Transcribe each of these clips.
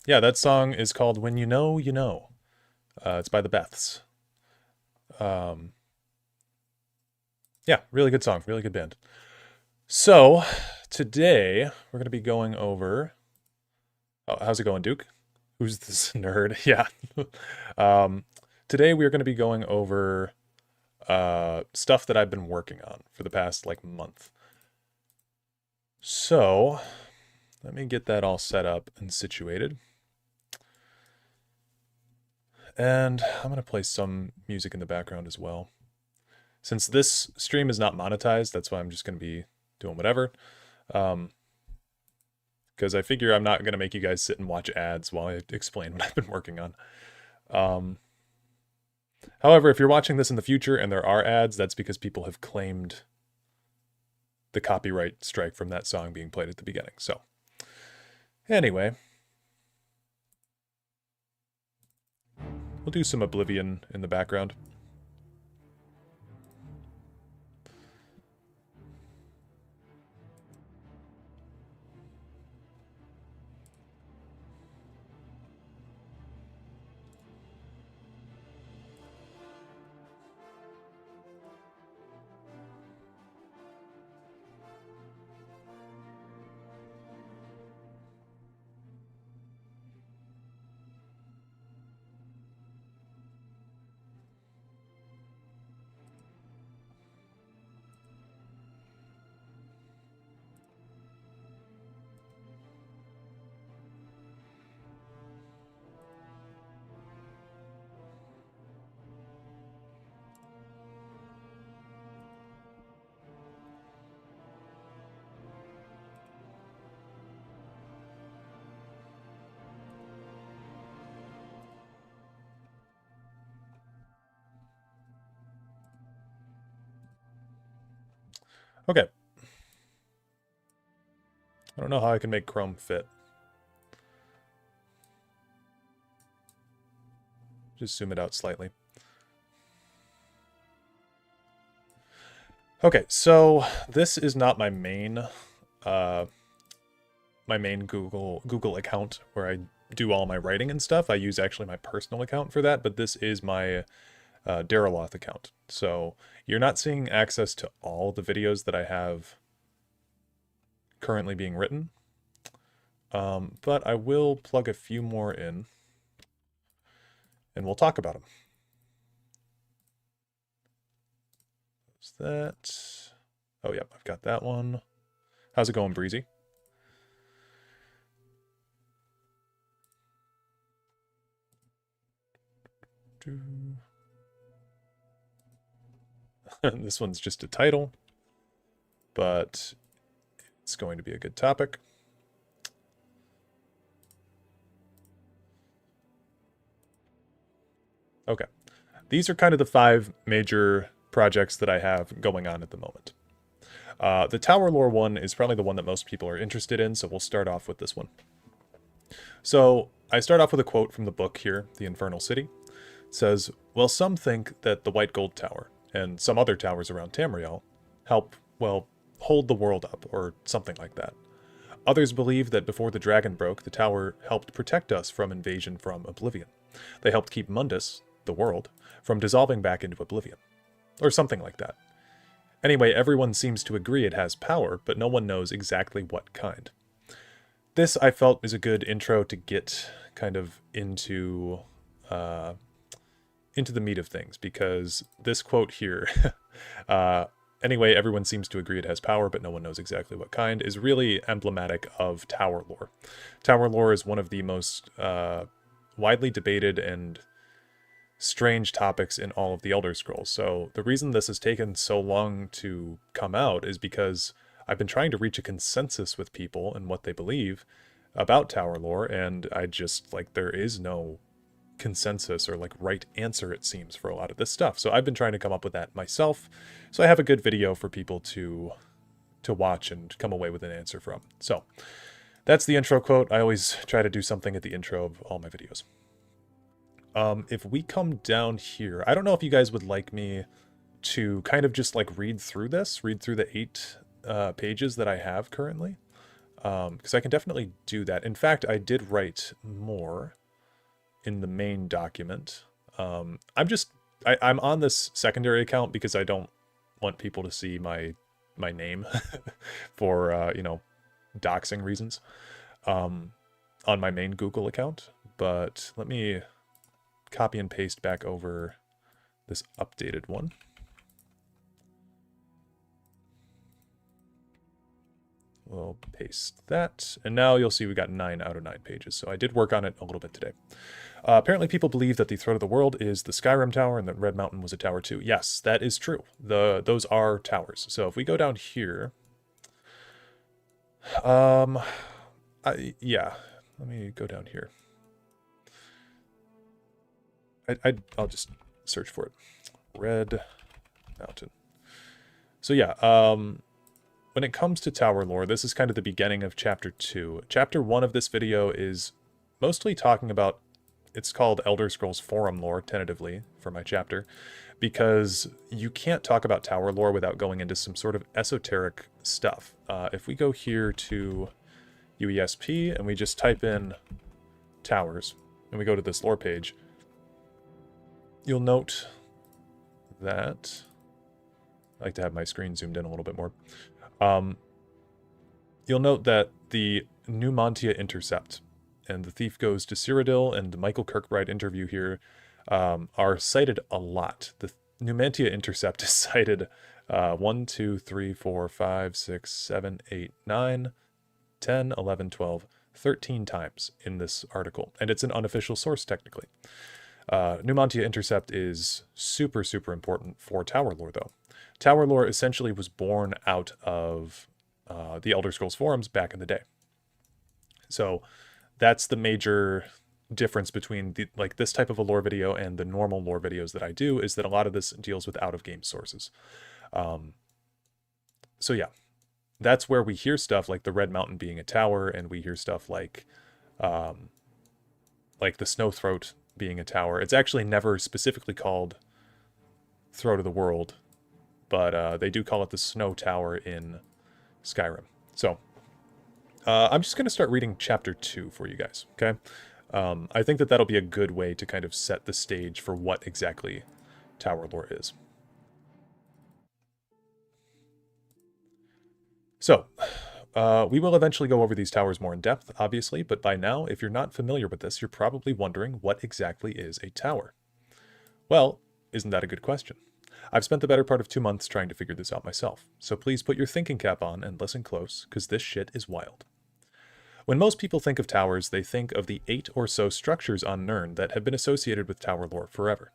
Yeah, that song is called When You Know, You Know. It's by the Beths. Um, yeah, really good song, really good band. So, today we're going to be going over. Oh, how's it going, Duke? Who's this nerd? Yeah. um, Today we're going to be going over stuff that I've been working on for the past like month. So, let me get that all set up and situated. And I'm going to play some music in the background as well. Since this stream is not monetized, that's why I'm just going to be doing whatever. Because I figure I'm not going to make you guys sit and watch ads while I explain what I've been working on. However, if you're watching this in the future and there are ads, that's because people have claimed the copyright strike from that song being played at the beginning. So, anyway, we'll do some Oblivion in the background. Okay. I don't know how I can make Chrome fit. Just zoom it out slightly. Okay, so this is not my main Google account where I do all my writing and stuff. I use actually my personal account for that, but this is my Dariloth account. So you're not seeing access to all the videos that I have currently being written, but I will plug a few more in, and we'll talk about them. Is that? Oh, yep, I've got that one. How's it going, Breezy? This one's just a title, but it's going to be a good topic. Okay. These are kind of the 5 major projects that I have going on at the moment. The Tower Lore one is probably the one that most people are interested in, so we'll start off with this one. So I start off with a quote from the book here, The Infernal City. It says, "Well, some think that the White Gold Tower and some other towers around Tamriel help, well, hold the world up, or something like that. Others believe that before the dragon broke, the tower helped protect us from invasion from Oblivion. They helped keep Mundus, the world, from dissolving back into Oblivion. Or something like that. Anyway, everyone seems to agree it has power, but no one knows exactly what kind." This, I felt, is a good intro to get kind of into the meat of things, because this quote here, "Anyway, everyone seems to agree it has power, but no one knows exactly what kind," is really emblematic of Tower Lore. Tower Lore is one of the most widely debated and strange topics in all of the Elder Scrolls. So the reason this has taken so long to come out is because I've been trying to reach a consensus with people and what they believe about Tower Lore, and I just, like, there is no consensus or like right answer, it seems, for a lot of this stuff. So I've been trying to come up with that myself, so I have a good video for people to watch and come away with an answer from. So that's the intro quote. I always try to do something at the intro of all my videos. If we come down here, I don't know if you guys would like me to kind of just like read through the 8 pages that I have currently. because I can definitely do that. In fact, I did write more in the main document. I'm on this secondary account because I don't want people to see my name for doxing reasons on my main Google account. But let me copy and paste back over this updated one. We'll paste that, and now you'll see we got 9 out of 9 pages. So I did work on it a little bit today. Apparently people believe that the Throat of the World is the Skyrim Tower and that Red Mountain was a tower too. Yes, that is true. Those are towers. So if we go down here, yeah, let me go down here. I'll just search for it. Red Mountain. So yeah, when it comes to tower lore, this is kind of the beginning of chapter 2. Chapter 1 of this video is mostly talking about, it's called Elder Scrolls Forum lore, tentatively, for my chapter, because you can't talk about tower lore without going into some sort of esoteric stuff. If we go here to UESP and we just type in towers, and we go to this lore page, you'll note that, I like to have my screen zoomed in a little bit more. You'll note that the Numantia Intercept and The Thief Goes to Cyrodiil and the Michael Kirkbride interview here are cited a lot. The Numantia Intercept is cited 1, 2, 3, 4, 5, 6, 7, 8, 9, 10, 11, 12, 13 times in this article. And it's an unofficial source, technically. Numantia Intercept is super, super important for tower lore, though. Tower lore essentially was born out of the Elder Scrolls forums back in the day. So that's the major difference between this type of a lore video and the normal lore videos that I do, is that a lot of this deals with out-of-game sources. So yeah, that's where we hear stuff like the Red Mountain being a tower, and we hear stuff like the Snowthroat being a tower. It's actually never specifically called Throat of the World, but they do call it the Snow Tower in Skyrim. So I'm just going to start reading chapter 2 for you guys, okay? I think that that'll be a good way to kind of set the stage for what exactly tower lore is. So, we will eventually go over these towers more in depth, obviously, but by now, if you're not familiar with this, you're probably wondering what exactly is a tower. Well, isn't that a good question? I've spent the better part of 2 months trying to figure this out myself, so please put your thinking cap on and listen close, because this shit is wild. When most people think of towers, they think of the 8 or so structures on Nirn that have been associated with tower lore forever.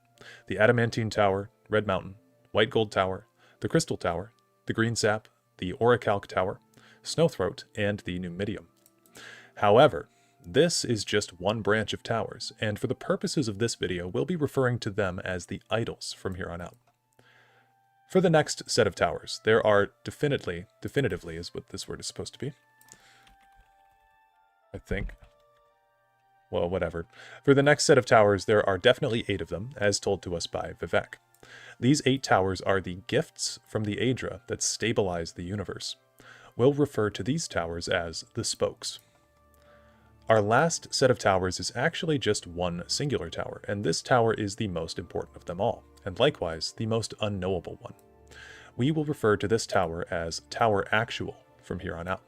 The Adamantine Tower, Red Mountain, White Gold Tower, the Crystal Tower, the Green Sap, the Orichalc Tower, Snowthroat, and the Numidium. However, this is just one branch of towers, and for the purposes of this video, we'll be referring to them as the idols from here on out. For the next set of towers, there are definitively is what this word is supposed to be. I think. Well, whatever. For the next set of towers, there are definitely 8 of them, as told to us by Vivek. These 8 towers are the gifts from the Aedra that stabilize the universe. We'll refer to these towers as the spokes. Our last set of towers is actually just one singular tower, and this tower is the most important of them all, and likewise the most unknowable one. We will refer to this tower as Tower Actual from here on out.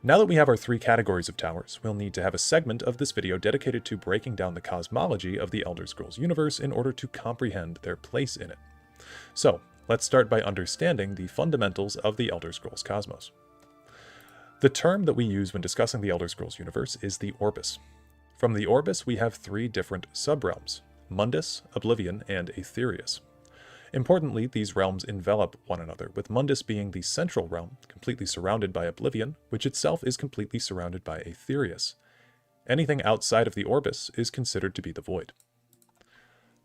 Now that we have our 3 categories of towers, we'll need to have a segment of this video dedicated to breaking down the cosmology of the Elder Scrolls universe in order to comprehend their place in it. So, let's start by understanding the fundamentals of the Elder Scrolls cosmos. The term that we use when discussing the Elder Scrolls universe is the Orbis. From the Orbis, we have 3 different subrealms: Mundus, Oblivion, and Aetherius. Importantly, these realms envelop one another, with Mundus being the central realm, completely surrounded by Oblivion, which itself is completely surrounded by Aetherius. Anything outside of the Orbis is considered to be the Void.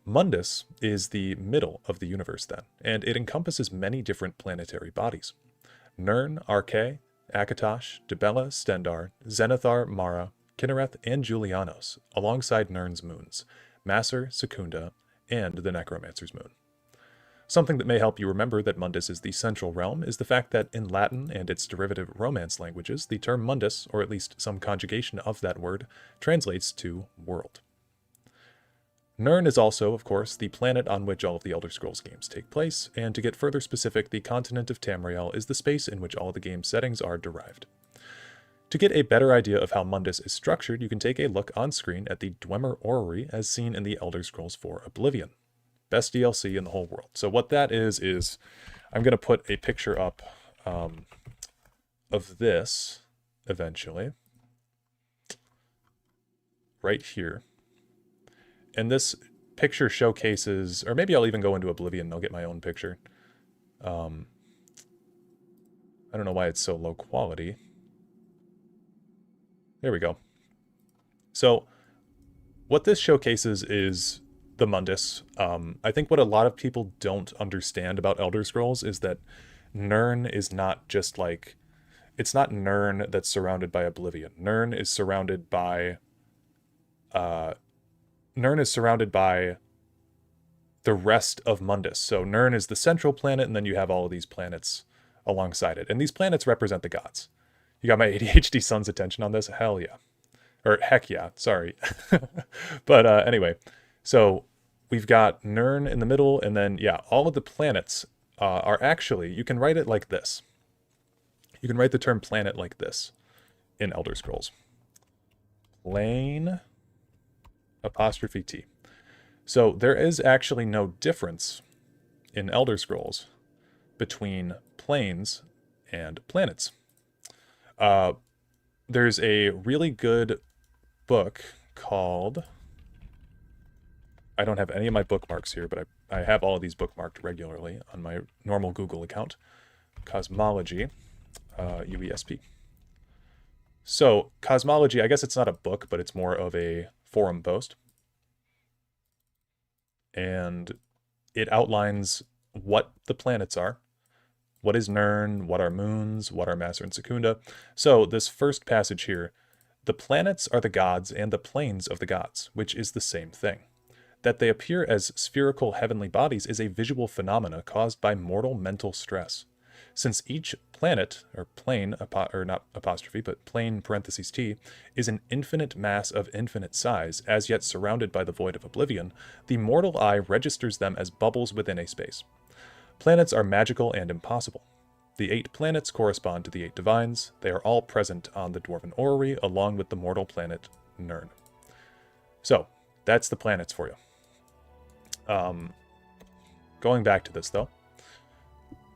Mundus is the middle of the universe then, and it encompasses many different planetary bodies. Nirn, Arkay, Akatosh, Dibella, Stendarr, Zenithar, Mara, Kynareth, and Julianos, alongside Nirn's moons, Masser, Secunda, and the Necromancer's moon. Something that may help you remember that Mundus is the central realm is the fact that in Latin and its derivative Romance languages, the term Mundus, or at least some conjugation of that word, translates to world. Nirn is also, of course, the planet on which all of the Elder Scrolls games take place, and to get further specific, the continent of Tamriel is the space in which all the game's settings are derived. To get a better idea of how Mundus is structured, you can take a look on screen at the Dwemer Orrery as seen in the Elder Scrolls IV Oblivion. Best DLC in the whole world. So what that is I'm going to put a picture up of this eventually, right here. And this picture showcases, or maybe I'll even go into Oblivion and I'll get my own picture. I don't know why it's so low quality. There we go. So what this showcases is the Mundus. I think what a lot of people don't understand about Elder Scrolls is that Nirn is not just like, it's not Nirn that's surrounded by Oblivion. Nirn is surrounded by the rest of Mundus. So Nirn is the central planet, and then you have all of these planets alongside it. And these planets represent the gods. You got my ADHD son's attention on this? Hell yeah. Or heck yeah, sorry. But anyway, so we've got Nirn in the middle, and then, yeah, all of the planets are actually, you can write it like this. You can write the term planet like this in Elder Scrolls. Plane apostrophe T. So there is actually no difference in Elder Scrolls between planes and planets. There's a really good book called, I don't have any of my bookmarks here, but I have all of these bookmarked regularly on my normal Google account. Cosmology, UESP. So Cosmology, I guess it's not a book, but it's more of a forum post. And it outlines what the planets are. What is Nirn? What are moons? What are Master and Secunda? So this first passage here, the planets are the gods and the planes of the gods, which is the same thing. That they appear as spherical heavenly bodies is a visual phenomena caused by mortal mental stress. Since each planet, or plane, or not apostrophe, but plane parentheses T, is an infinite mass of infinite size, as yet surrounded by the void of oblivion, the mortal eye registers them as bubbles within a space. Planets are magical and impossible. The 8 planets correspond to the 8 divines. They are all present on the Dwarven Orrery, along with the mortal planet Nirn. So, that's the planets for you. Going back to this, though.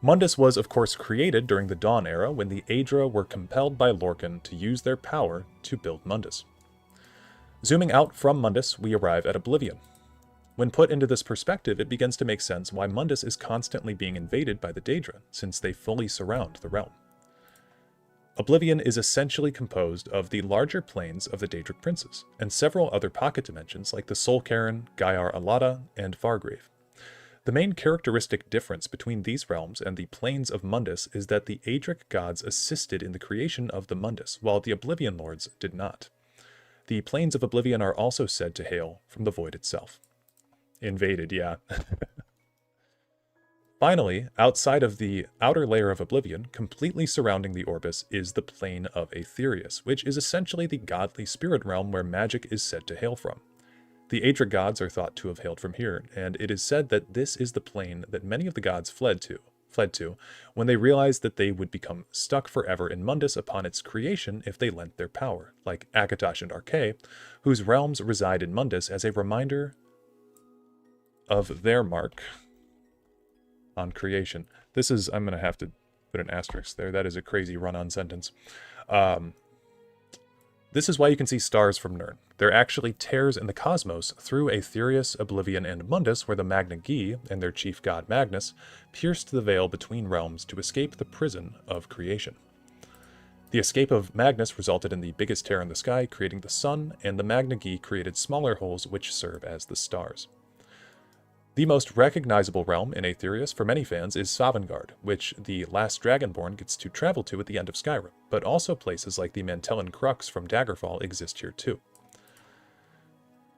Mundus was, of course, created during the Dawn Era, when the Aedra were compelled by Lorkhan to use their power to build Mundus. Zooming out from Mundus, we arrive at Oblivion. When put into this perspective, it begins to make sense why Mundus is constantly being invaded by the Daedra, since they fully surround the realm. Oblivion is essentially composed of the larger planes of the Daedric princes, and several other pocket dimensions like the Soul Cairn, Gaiar Alada, and Fargrave. The main characteristic difference between these realms and the planes of Mundus is that the Aedric gods assisted in the creation of the Mundus, while the Oblivion Lords did not. The planes of Oblivion are also said to hail from the void itself. Invaded, yeah. Finally, outside of the outer layer of Oblivion, completely surrounding the Orbis is the plane of Aetherius, which is essentially the godly spirit realm where magic is said to hail from. The Aedric gods are thought to have hailed from here, and it is said that this is the plane that many of the gods fled to when they realized that they would become stuck forever in Mundus upon its creation if they lent their power, like Akatosh and Arkay, whose realms reside in Mundus as a reminder of their mark on creation. This is, I'm going to have to put an asterisk there. That is a crazy run-on sentence. This is why you can see stars from Nirn. They're actually tears in the cosmos through Aetherius, Oblivion, and Mundus, where the Magna Gi and their chief god Magnus pierced the veil between realms to escape the prison of creation. The escape of Magnus resulted in the biggest tear in the sky, creating the sun, and the Magna Gi created smaller holes which serve as the stars. The most recognizable realm in Aetherius for many fans is Sovngarde, which the last Dragonborn gets to travel to at the end of Skyrim, but also places like the Mantellan Crux from Daggerfall exist here too.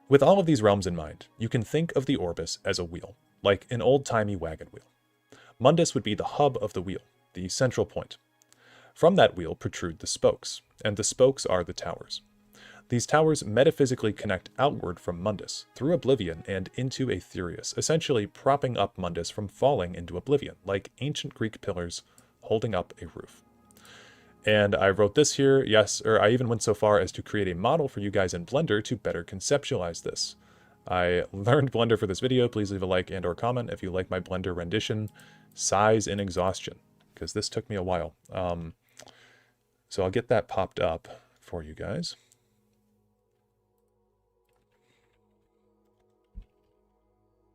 With all of these realms in mind, you can think of the Orbis as a wheel. like an old-timey wagon wheel. Mundus would be the hub of the wheel, the central point. From that wheel protrude the spokes, and the spokes are the towers. These towers metaphysically connect outward from Mundus, through Oblivion and into Aetherius, essentially propping up Mundus from falling into Oblivion, like ancient Greek pillars holding up a roof. And I wrote this here, yes, or I even went so far as to create a model for you guys in Blender to better conceptualize this. I learned Blender for this video. Please leave a like and or comment if you like my Blender rendition, Size and Exhaustion, because this took me a while. So I'll get that popped up for you guys.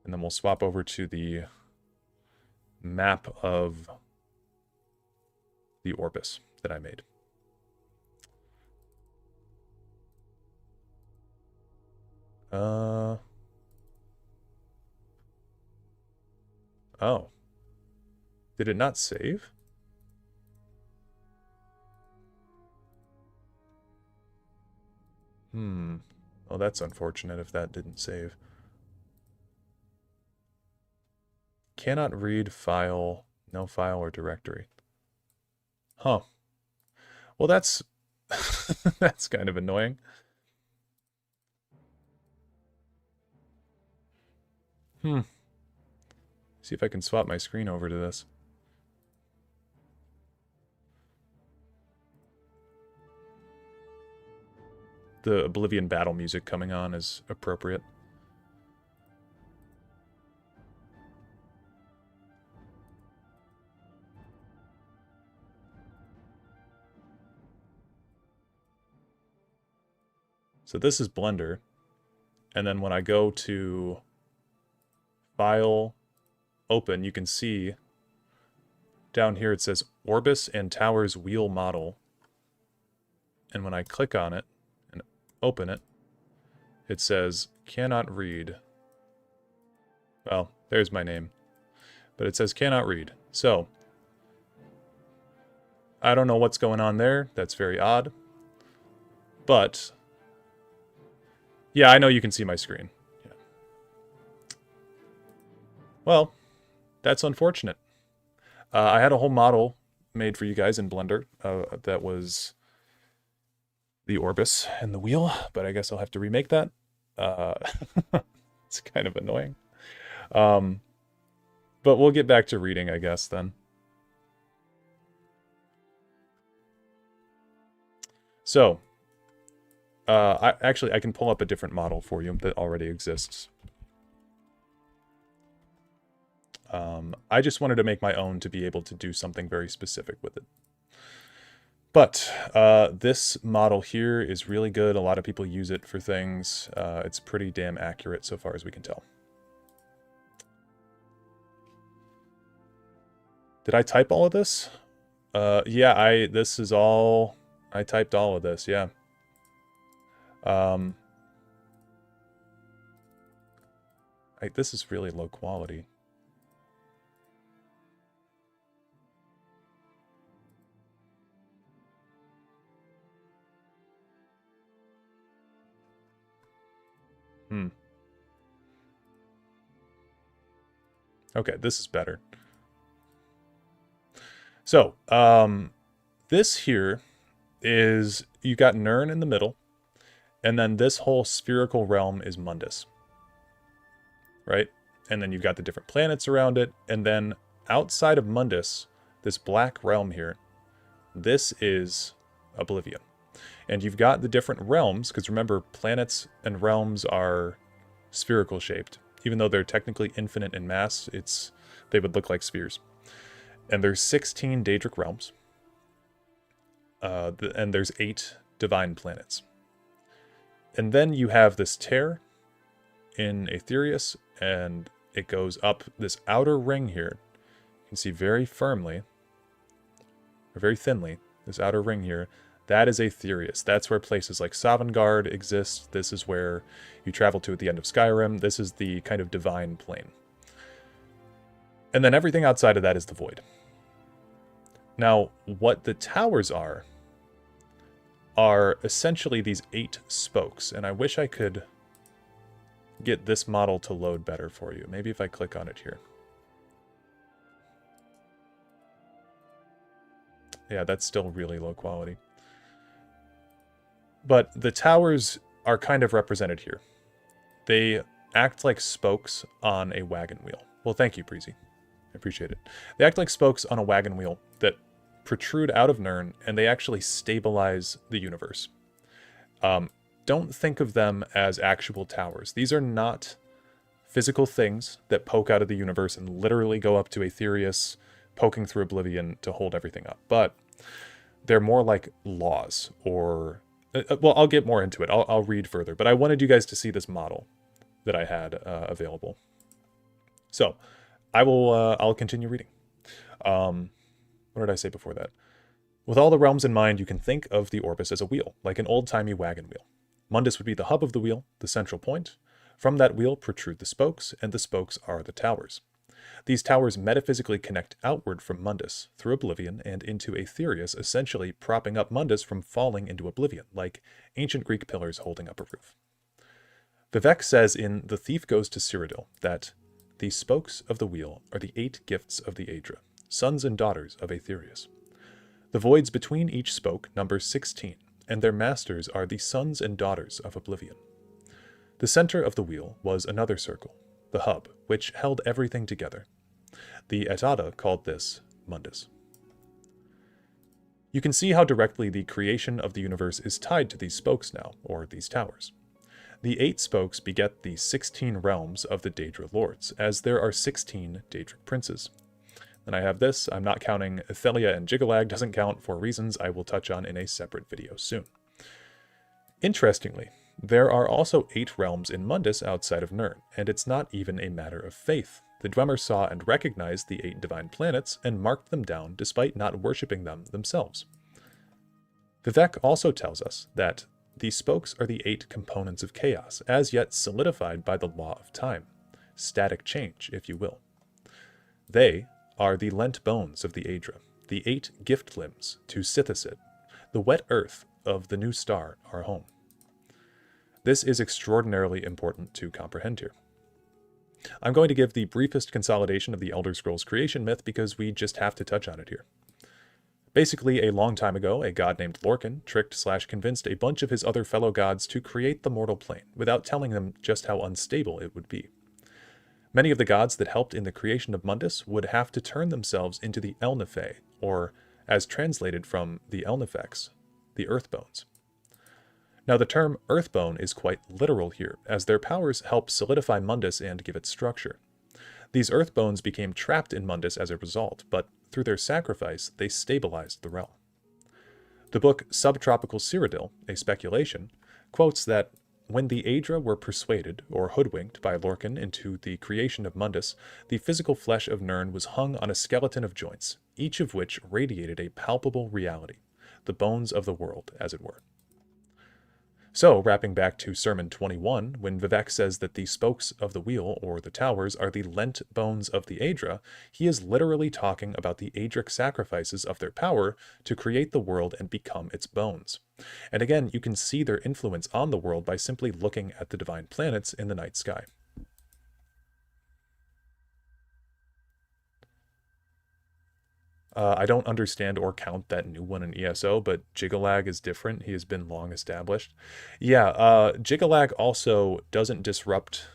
And then we'll swap over to the map of the Orbis that I made. Oh. Did it not save? Oh, that's unfortunate if that didn't save. Cannot read file, no file or directory. Huh. Well, that's that's kind of annoying. See if I can swap my screen over to this. The Oblivion battle music coming on is appropriate. So this is Blender. And then when I go to File, Open, you can see down here it says Orbis and Towers Wheel Model. And when I click on it and open it, it says cannot read. Well, there's my name. But it says cannot read. So, I don't know what's going on there. That's very odd. But yeah, I know you can see my screen. Yeah. Well, that's unfortunate. I had a whole model made for you guys in Blender that was the Orbis and the wheel, but I guess I'll have to remake that. It's kind of annoying. But we'll get back to reading, I guess, then. So, I can pull up a different model for you that already exists. I just wanted to make my own to be able to do something very specific with it. But this model here is really good. A lot of people use it for things. It's pretty damn accurate so far as we can tell. Did I type all of this? Yeah, I typed all of this, yeah. This is really low quality. Okay, this is better. So, this here is, you got Nirn in the middle, and then this whole spherical realm is Mundus. Right? And then you've got the different planets around it, and then outside of Mundus, this black realm here, this is Oblivion. And you've got the different realms, because remember, planets and realms are spherical shaped. Even though they're technically infinite in mass, they would look like spheres. And there's 16 Daedric realms. And there's 8 divine planets. And then you have this tear in Aetherius, and it goes up this outer ring here. You can see very firmly, or very thinly, this outer ring here. That is Aetherius. That's where places like Sovngarde exist. This is where you travel to at the end of Skyrim. This is the kind of divine plane. And then everything outside of that is the void. Now, what the towers are essentially these 8 spokes. And I wish I could get this model to load better for you. Maybe if I click on it here. Yeah, that's still really low quality. But the towers are kind of represented here. They act like spokes on a wagon wheel. Well, thank you, Breezy. I appreciate it. They act like spokes on a wagon wheel that protrude out of Nirn, and they actually stabilize the universe. Don't think of them as actual towers. These are not physical things that poke out of the universe and literally go up to Aetherius, poking through Oblivion to hold everything up. But they're more like laws, or... well, I'll get more into it. I'll read further. But I wanted you guys to see this model that I had available. So, I'll continue reading. What did I say before that? With all the realms in mind, you can think of the Orbis as a wheel, like an old-timey wagon wheel. Mundus would be the hub of the wheel, the central point. From that wheel protrude the spokes, and the spokes are the towers. These towers metaphysically connect outward from Mundus, through Oblivion, and into Aetherius, essentially propping up Mundus from falling into Oblivion, like ancient Greek pillars holding up a roof. Vivek says in The Thief Goes to Cyrodiil that the spokes of the wheel are the 8 gifts of the Aedra, sons and daughters of Aetherius. The voids between each spoke number 16, and their masters are the sons and daughters of Oblivion. The center of the wheel was another circle, the hub, which held everything together. The Etada called this Mundus. You can see how directly the creation of the universe is tied to these spokes now, or these towers. The 8 spokes beget the 16 realms of the Daedra lords, as there are 16 Daedric princes. Then I have this. I'm not counting Thelia and Jyggalag, doesn't count for reasons I will touch on in a separate video soon. Interestingly, there are also 8 realms in Mundus outside of Nirn, and it's not even a matter of faith. The Dwemer saw and recognized the 8 divine planets and marked them down despite not worshipping them themselves. Vivek also tells us that these spokes are the 8 components of chaos, as yet solidified by the law of time. Static change, if you will. They are the lent bones of the Aedra, the 8 gift limbs to Sithisid, the wet earth of the new star, our home. This is extraordinarily important to comprehend here. I'm going to give the briefest consolidation of the Elder Scrolls creation myth because we just have to touch on it here. Basically, a long time ago, a god named Lorkhan tricked/convinced a bunch of his other fellow gods to create the mortal plane, without telling them just how unstable it would be. Many of the gods that helped in the creation of Mundus would have to turn themselves into the Elnifei, or, as translated from the Elnifex, the Earthbones. Now the term Earthbone is quite literal here, as their powers help solidify Mundus and give it structure. These Earthbones became trapped in Mundus as a result, but through their sacrifice, they stabilized the realm. The book Subtropical Cyrodiil, a speculation, quotes that when the Aedra were persuaded, or hoodwinked, by Lorkhan into the creation of Mundus, the physical flesh of Nirn was hung on a skeleton of joints, each of which radiated a palpable reality, the bones of the world, as it were. So, wrapping back to Sermon 21, when Vivek says that the spokes of the wheel, or the towers, are the lent bones of the Aedra, he is literally talking about the Aedric sacrifices of their power to create the world and become its bones. And again, you can see their influence on the world by simply looking at the divine planets in the night sky. I don't understand or count that new one in ESO, but Jyggalag is different. He has been long established. Yeah, Jyggalag also doesn't disrupt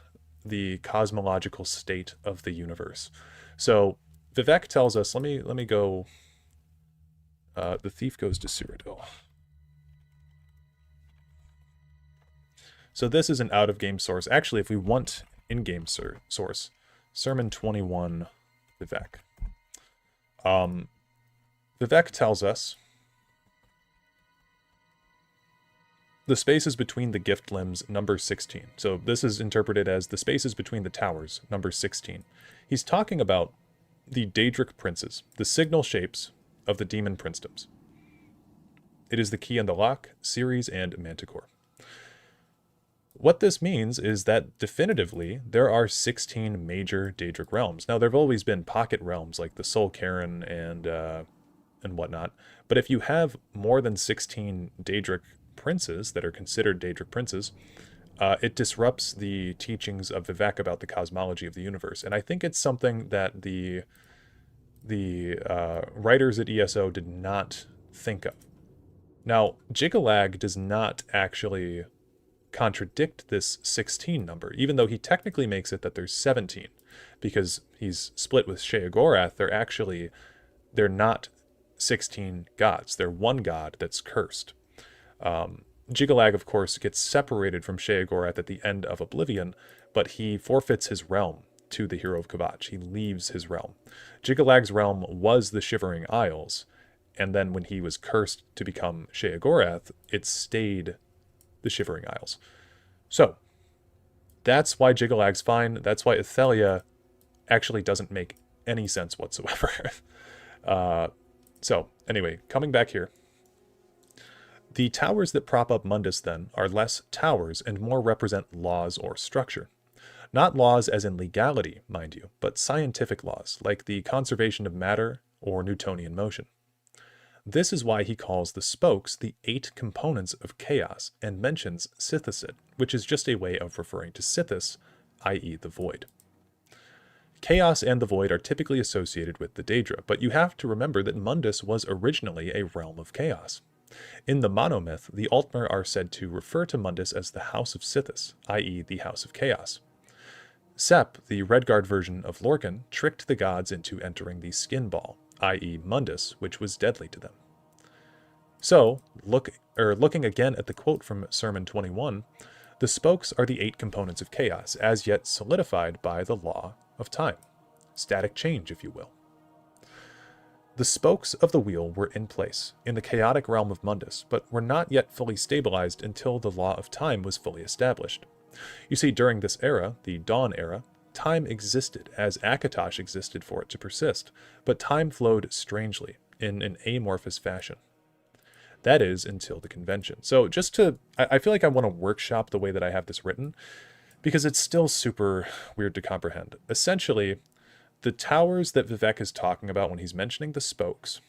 the cosmological state of the universe. So Vivek tells us, let me go, The Thief Goes to Cyrodiil. So this is an out-of-game source. Actually, if we want in-game source, Sermon 21, Vivek. Vivek tells us the spaces between the gift limbs, number 16. So this is interpreted as the spaces between the towers, number 16. He's talking about the Daedric princes, the signal shapes of the demon princedoms. It is the key and the lock, Ceres and Manticore. What this means is that definitively there are 16 major Daedric realms. Now there have always been pocket realms like the Sol Karen and whatnot, but if you have more than 16 Daedric princes that are considered Daedric princes, it disrupts the teachings of Vivek about the cosmology of the universe. And I think it's something that the writers at ESO did not think of. Now, Jyggalag does not actually contradict this 16 number, even though he technically makes it that there's 17, because he's split with Sheogorath. They're not 16 gods. They're one god that's cursed. Jyggalag, of course, gets separated from Sheogorath at the end of Oblivion, but he forfeits his realm to the Hero of Kvatch. He leaves his realm. Jyggalag's realm was the Shivering Isles, and then when he was cursed to become Sheogorath, it stayed the Shivering Isles. So, that's why Jyggalag's fine. That's why Athelia actually doesn't make any sense whatsoever. So, anyway, coming back here. The towers that prop up Mundus, then, are less towers and more represent laws or structure. Not laws as in legality, mind you, but scientific laws, like the conservation of matter or Newtonian motion. This is why he calls the spokes the 8 components of chaos and mentions Sithicid, which is just a way of referring to Sithis, i.e. the void. Chaos and the void are typically associated with the Daedra, but you have to remember that Mundus was originally a realm of chaos. In the monomyth, the Altmer are said to refer to Mundus as the House of Sithis, i.e. the House of Chaos. Sep, the Redguard version of Lorkhan, tricked the gods into entering the Skin Ball, i.e. Mundus, which was deadly to them. So, looking again at the quote from Sermon 21, the spokes are the 8 components of chaos, as yet solidified by the law of time. Static change, if you will. The spokes of the wheel were in place, in the chaotic realm of Mundus, but were not yet fully stabilized until the law of time was fully established. You see, during this era, the Dawn era, time existed as Akatosh existed for it to persist, but time flowed strangely, in an amorphous fashion. That is, until the convention. So I feel like I want to workshop the way that I have this written, because it's still super weird to comprehend. Essentially, the towers that Vivek is talking about when he's mentioning the spokes.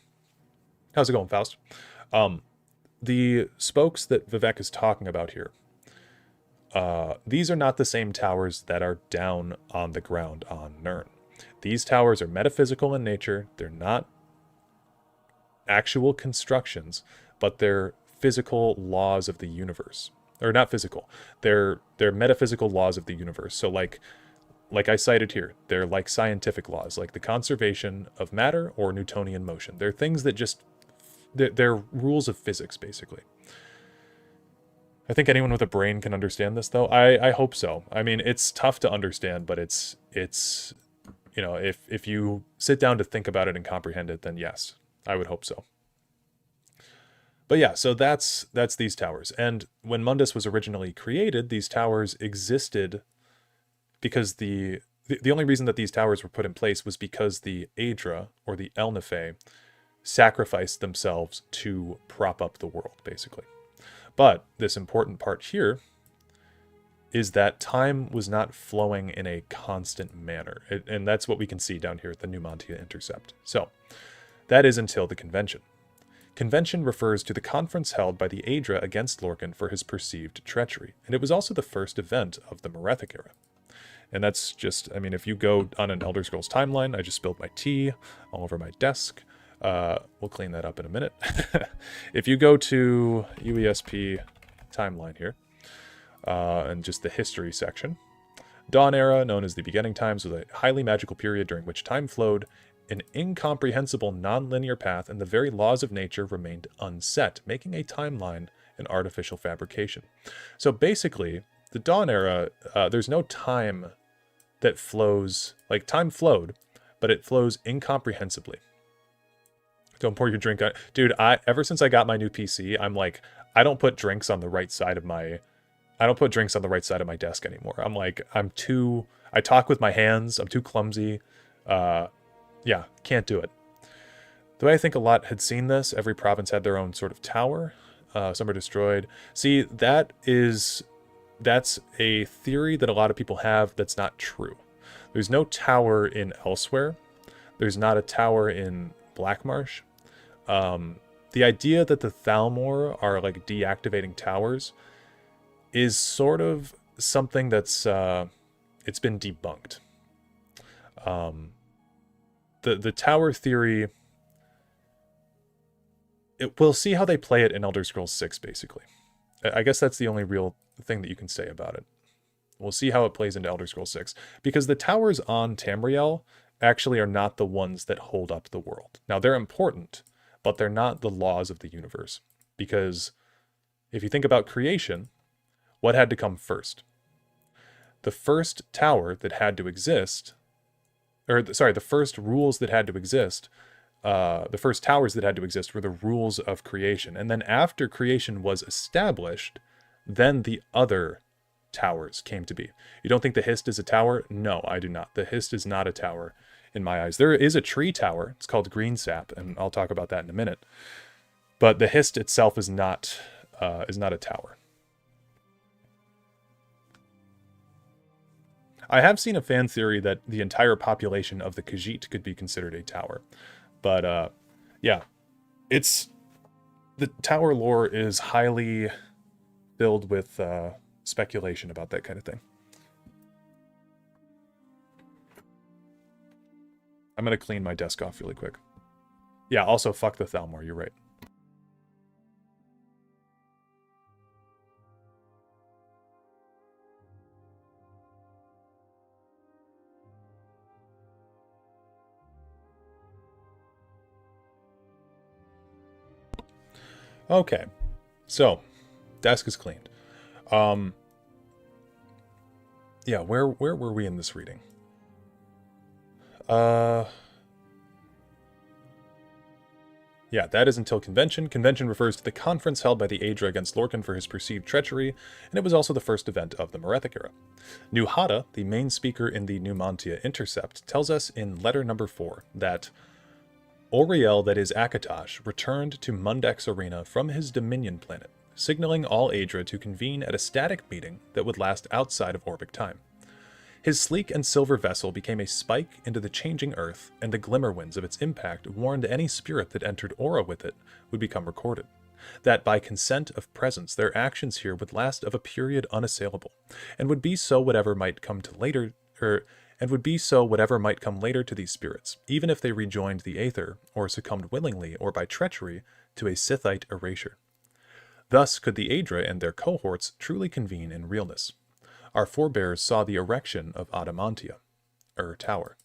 How's it going, Faust? The spokes that Vivek is talking about here, these are not the same towers that are down on the ground on Nirn. These towers are metaphysical in nature. They're not actual constructions, but they're physical laws of the universe. Or not physical. They're metaphysical laws of the universe. So like I cited here, they're like scientific laws, like the conservation of matter or Newtonian motion. They're things that they're rules of physics, basically. I think anyone with a brain can understand this, though. I hope so. I mean, it's tough to understand, but it's if you sit down to think about it and comprehend it, then yes, I would hope so. But yeah, so that's these towers. And when Mundus was originally created, these towers existed because the only reason that these towers were put in place was because the Aedra, or the Elnifey, sacrificed themselves to prop up the world, basically. But this important part here is that time was not flowing in a constant manner. And that's what we can see down here at the Numantia Intercept. So, that is until the convention. Convention refers to the conference held by the Aedra against Lorkhan for his perceived treachery. And it was also the first event of the Merethic era. And that's just, I mean, if you go on an Elder Scrolls timeline, I just spilled my tea all over my desk. We'll clean that up in a minute. If you go to UESP timeline here, and just the history section, Dawn Era, known as the Beginning Times, was a highly magical period during which time flowed an incomprehensible non-linear path and the very laws of nature remained unset, making a timeline an artificial fabrication. So basically, the Dawn Era, there's no time that flows, like time flowed, but it flows incomprehensibly. Don't pour your drink on. Dude, ever since I got my new PC, I'm like, I don't put drinks on the right side of my desk anymore. I'm like, I talk with my hands. I'm too clumsy. Yeah, can't do it. The way I think a lot had seen this, every province had their own sort of tower. Some are destroyed. See, that's a theory that a lot of people have that's not true. There's no tower in Elsewhere. There's not a tower in Blackmarsh. The idea that the Thalmor are like deactivating towers is sort of something that's it's been debunked. The tower theory, we'll see how they play it in Elder Scrolls 6, basically. I guess that's the only real thing that you can say about it. We'll see how it plays into Elder Scrolls 6, because the towers on Tamriel actually are not the ones that hold up the world. Now, they're important, but they're not the laws of the universe. Because if you think about creation, what had to come first? The first tower that had to exist, the first rules that had to exist, the first towers that had to exist were the rules of creation. And then after creation was established, then the other towers came to be. You don't think the Hist is a tower? No, I do not. The Hist is not a tower in my eyes. There is a tree tower. It's called Greensap, and I'll talk about that in a minute. But the Hist itself is not a tower. I have seen a fan theory that the entire population of the Khajiit could be considered a tower. But yeah, the tower lore is highly filled with speculation about that kind of thing. I'm going to clean my desk off really quick. Yeah, also fuck the Thalmor, you're right. Okay, so desk is cleaned. Yeah, where were we in this reading? Yeah, that is until Convention. Convention refers to the conference held by the Aedra against Lorkhan for his perceived treachery, and it was also the first event of the Merethic era. New Hada, the main speaker in the Numantia Intercept, tells us in letter number 4 that Auriel, that is Akatosh, returned to Mundex Arena from his Dominion planet, signaling all Aedra to convene at a static meeting that would last outside of Orbic time. His sleek and silver vessel became a spike into the changing earth, and the glimmerwinds of its impact warned any spirit that entered Aura with it would become recorded. That by consent of presence, their actions here would last of a period unassailable, and would be so whatever might come later to these spirits, even if they rejoined the Aether, or succumbed willingly or by treachery to a Sithite erasure. Thus could the Aedra and their cohorts truly convene in realness. Our forebears saw the erection of Adamantia, tower.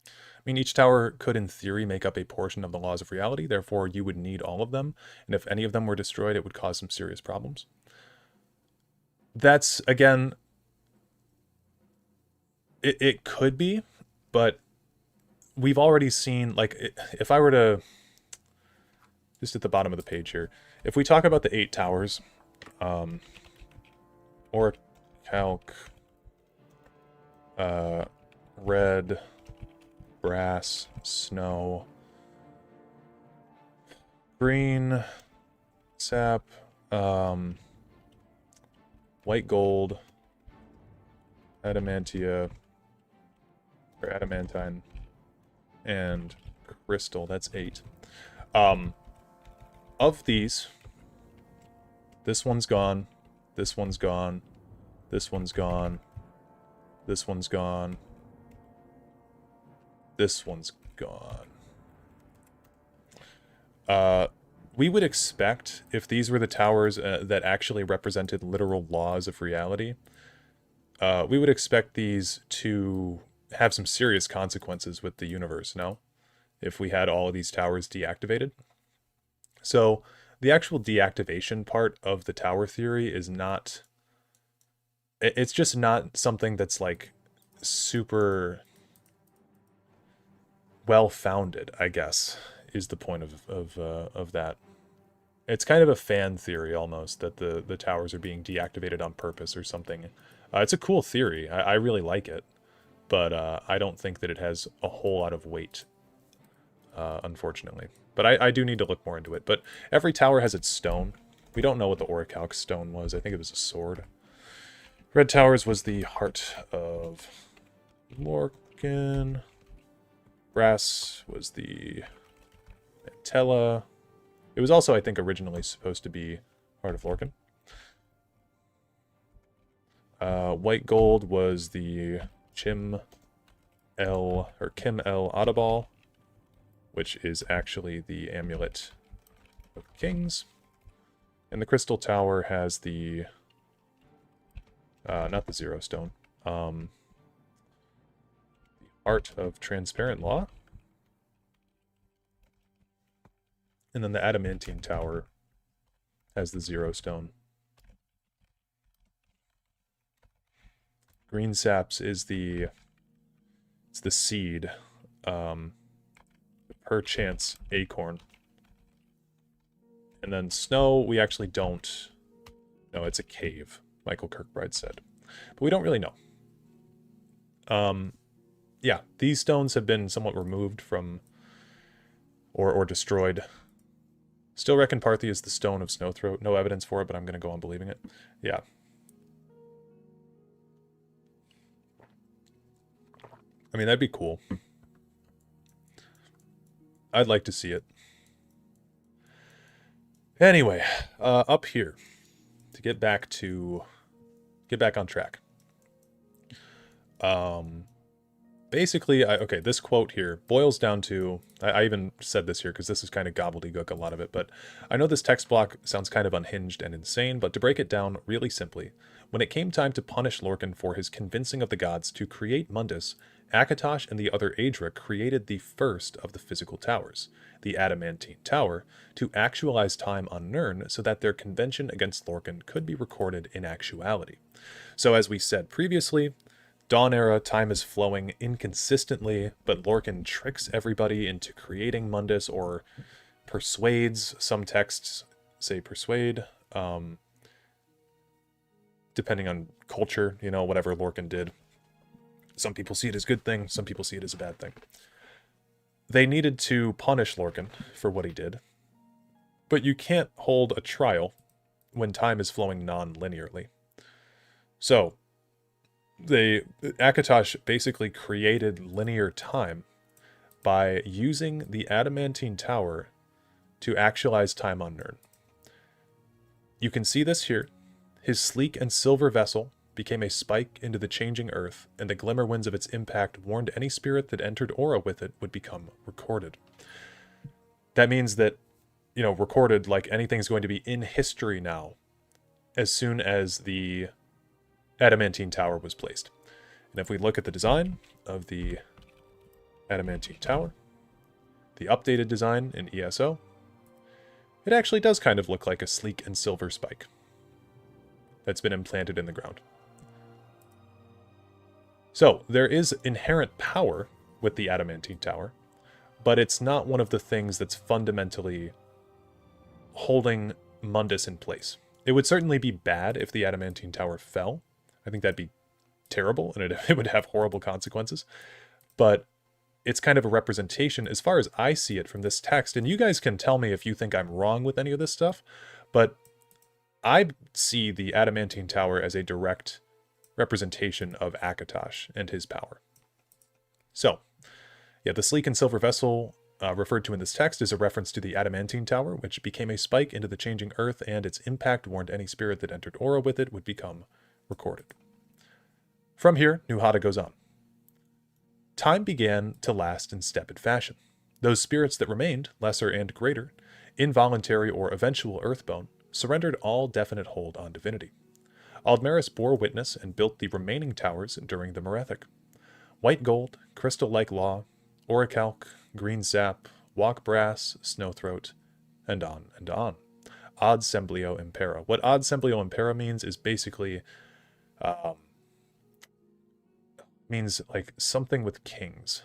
I mean, each tower could in theory make up a portion of the laws of reality, therefore you would need all of them, and if any of them were destroyed, it would cause some serious problems. That's, again, it could be, but we've already seen, like, if I were to, just at the bottom of the page here, if we talk about the 8 towers, Orichalc, red, brass, snow, green, sap, white gold, adamantia, or adamantine, and crystal. That's 8. Of these, this one's gone, this one's gone, this one's gone, this one's gone, this one's gone. We would expect, if these were the towers that actually represented literal laws of reality, we would expect these to have some serious consequences with the universe, no? If we had all of these towers deactivated. So the actual deactivation part of the tower theory is not... It's just not something that's, like, super well-founded, I guess, is the point of that. It's kind of a fan theory, almost, that the towers are being deactivated on purpose or something. It's a cool theory. I really like it. But I don't think that it has a whole lot of weight, unfortunately. But I do need to look more into it. But every tower has its stone. We don't know what the Orichalc stone was. I think it was a sword. Red Towers was the heart of Lorkhan. Brass was the Mantella. It was also, I think, originally supposed to be Heart of Lorkhan. White gold was the Kim El Adabal, which is actually the Amulet of Kings. And the Crystal Tower has the not the Zero Stone. The Art of Transparent Law. And then the Adamantine Tower has the Zero Stone. Green Saps is the seed. Perchance acorn. And then snow, we actually don't. No, it's a cave, Michael Kirkbride said. But we don't really know. Yeah, these stones have been somewhat removed from or destroyed. Still reckon Parthi is the stone of Snowthroat. No evidence for it, but I'm going to go on believing it. Yeah. I mean, that'd be cool. I'd like to see it. Anyway, up here, to get back on track. Basically, okay, this quote here boils down to, I even said this here because this is kind of gobbledygook, a lot of it, but I know this text block sounds kind of unhinged and insane, but to break it down really simply, when it came time to punish Lorkhan for his convincing of the gods to create Mundus, Akatosh and the other Aedra created the first of the physical towers, the Adamantine Tower, to actualize time on Nirn so that their convention against Lorkhan could be recorded in actuality. So as we said previously, Dawn Era, time is flowing inconsistently, but Lorkhan tricks everybody into creating Mundus, or persuades. Some texts say persuade, depending on culture, you know, whatever Lorkhan did. Some people see it as a good thing, some people see it as a bad thing. They needed to punish Lorkhan for what he did, but you can't hold a trial when time is flowing non-linearly. So, Akatosh basically created linear time by using the Adamantine Tower to actualize time on Nirn. You can see this here. His sleek and silver vessel became a spike into the changing earth, and the glimmer winds of its impact warned any spirit that entered Aura with it would become recorded. That means that, you know, recorded, like anything's going to be in history now as soon as the Adamantine Tower was placed. And if we look at the design of the Adamantine Tower, the updated design in ESO, it actually does kind of look like a sleek and silver spike that's been implanted in the ground. So, there is inherent power with the Adamantine Tower, but it's not one of the things that's fundamentally holding Mundus in place. It would certainly be bad if the Adamantine Tower fell. I think that'd be terrible, and it would have horrible consequences. But it's kind of a representation, as far as I see it from this text, and you guys can tell me if you think I'm wrong with any of this stuff, but I see the Adamantine Tower as a direct representation of Akatosh and his power. So, yeah, the sleek and silver vessel referred to in this text is a reference to the Adamantine Tower, which became a spike into the changing earth, and its impact warned any spirit that entered Aura with it would become recorded. From here, Nuhata goes on. Time began to last in stepid fashion. Those spirits that remained, lesser and greater, involuntary or eventual earthbone, surrendered all definite hold on divinity. Aldmeris bore witness and built the remaining towers during the Merethic. White gold, crystal-like law, orichalc, green sap, walk brass, snowthroat, and on and on. Ad semblio impera. What ad semblio impera means is basically means like something with kings.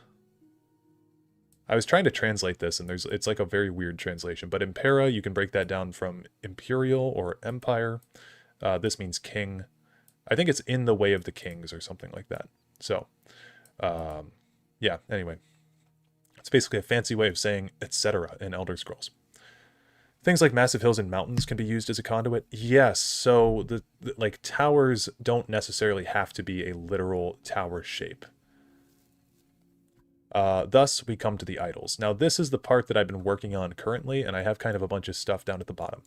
I was trying to translate this, and it's like a very weird translation, but impera, you can break that down from imperial or empire. This means king. I think it's in the way of the kings or something like that. So, yeah, anyway. It's basically a fancy way of saying etc. in Elder Scrolls. Things like massive hills and mountains can be used as a conduit. Yes, so the like towers don't necessarily have to be a literal tower shape. Thus, we come to the idols. Now, this is the part that I've been working on currently, and I have kind of a bunch of stuff down at the bottom.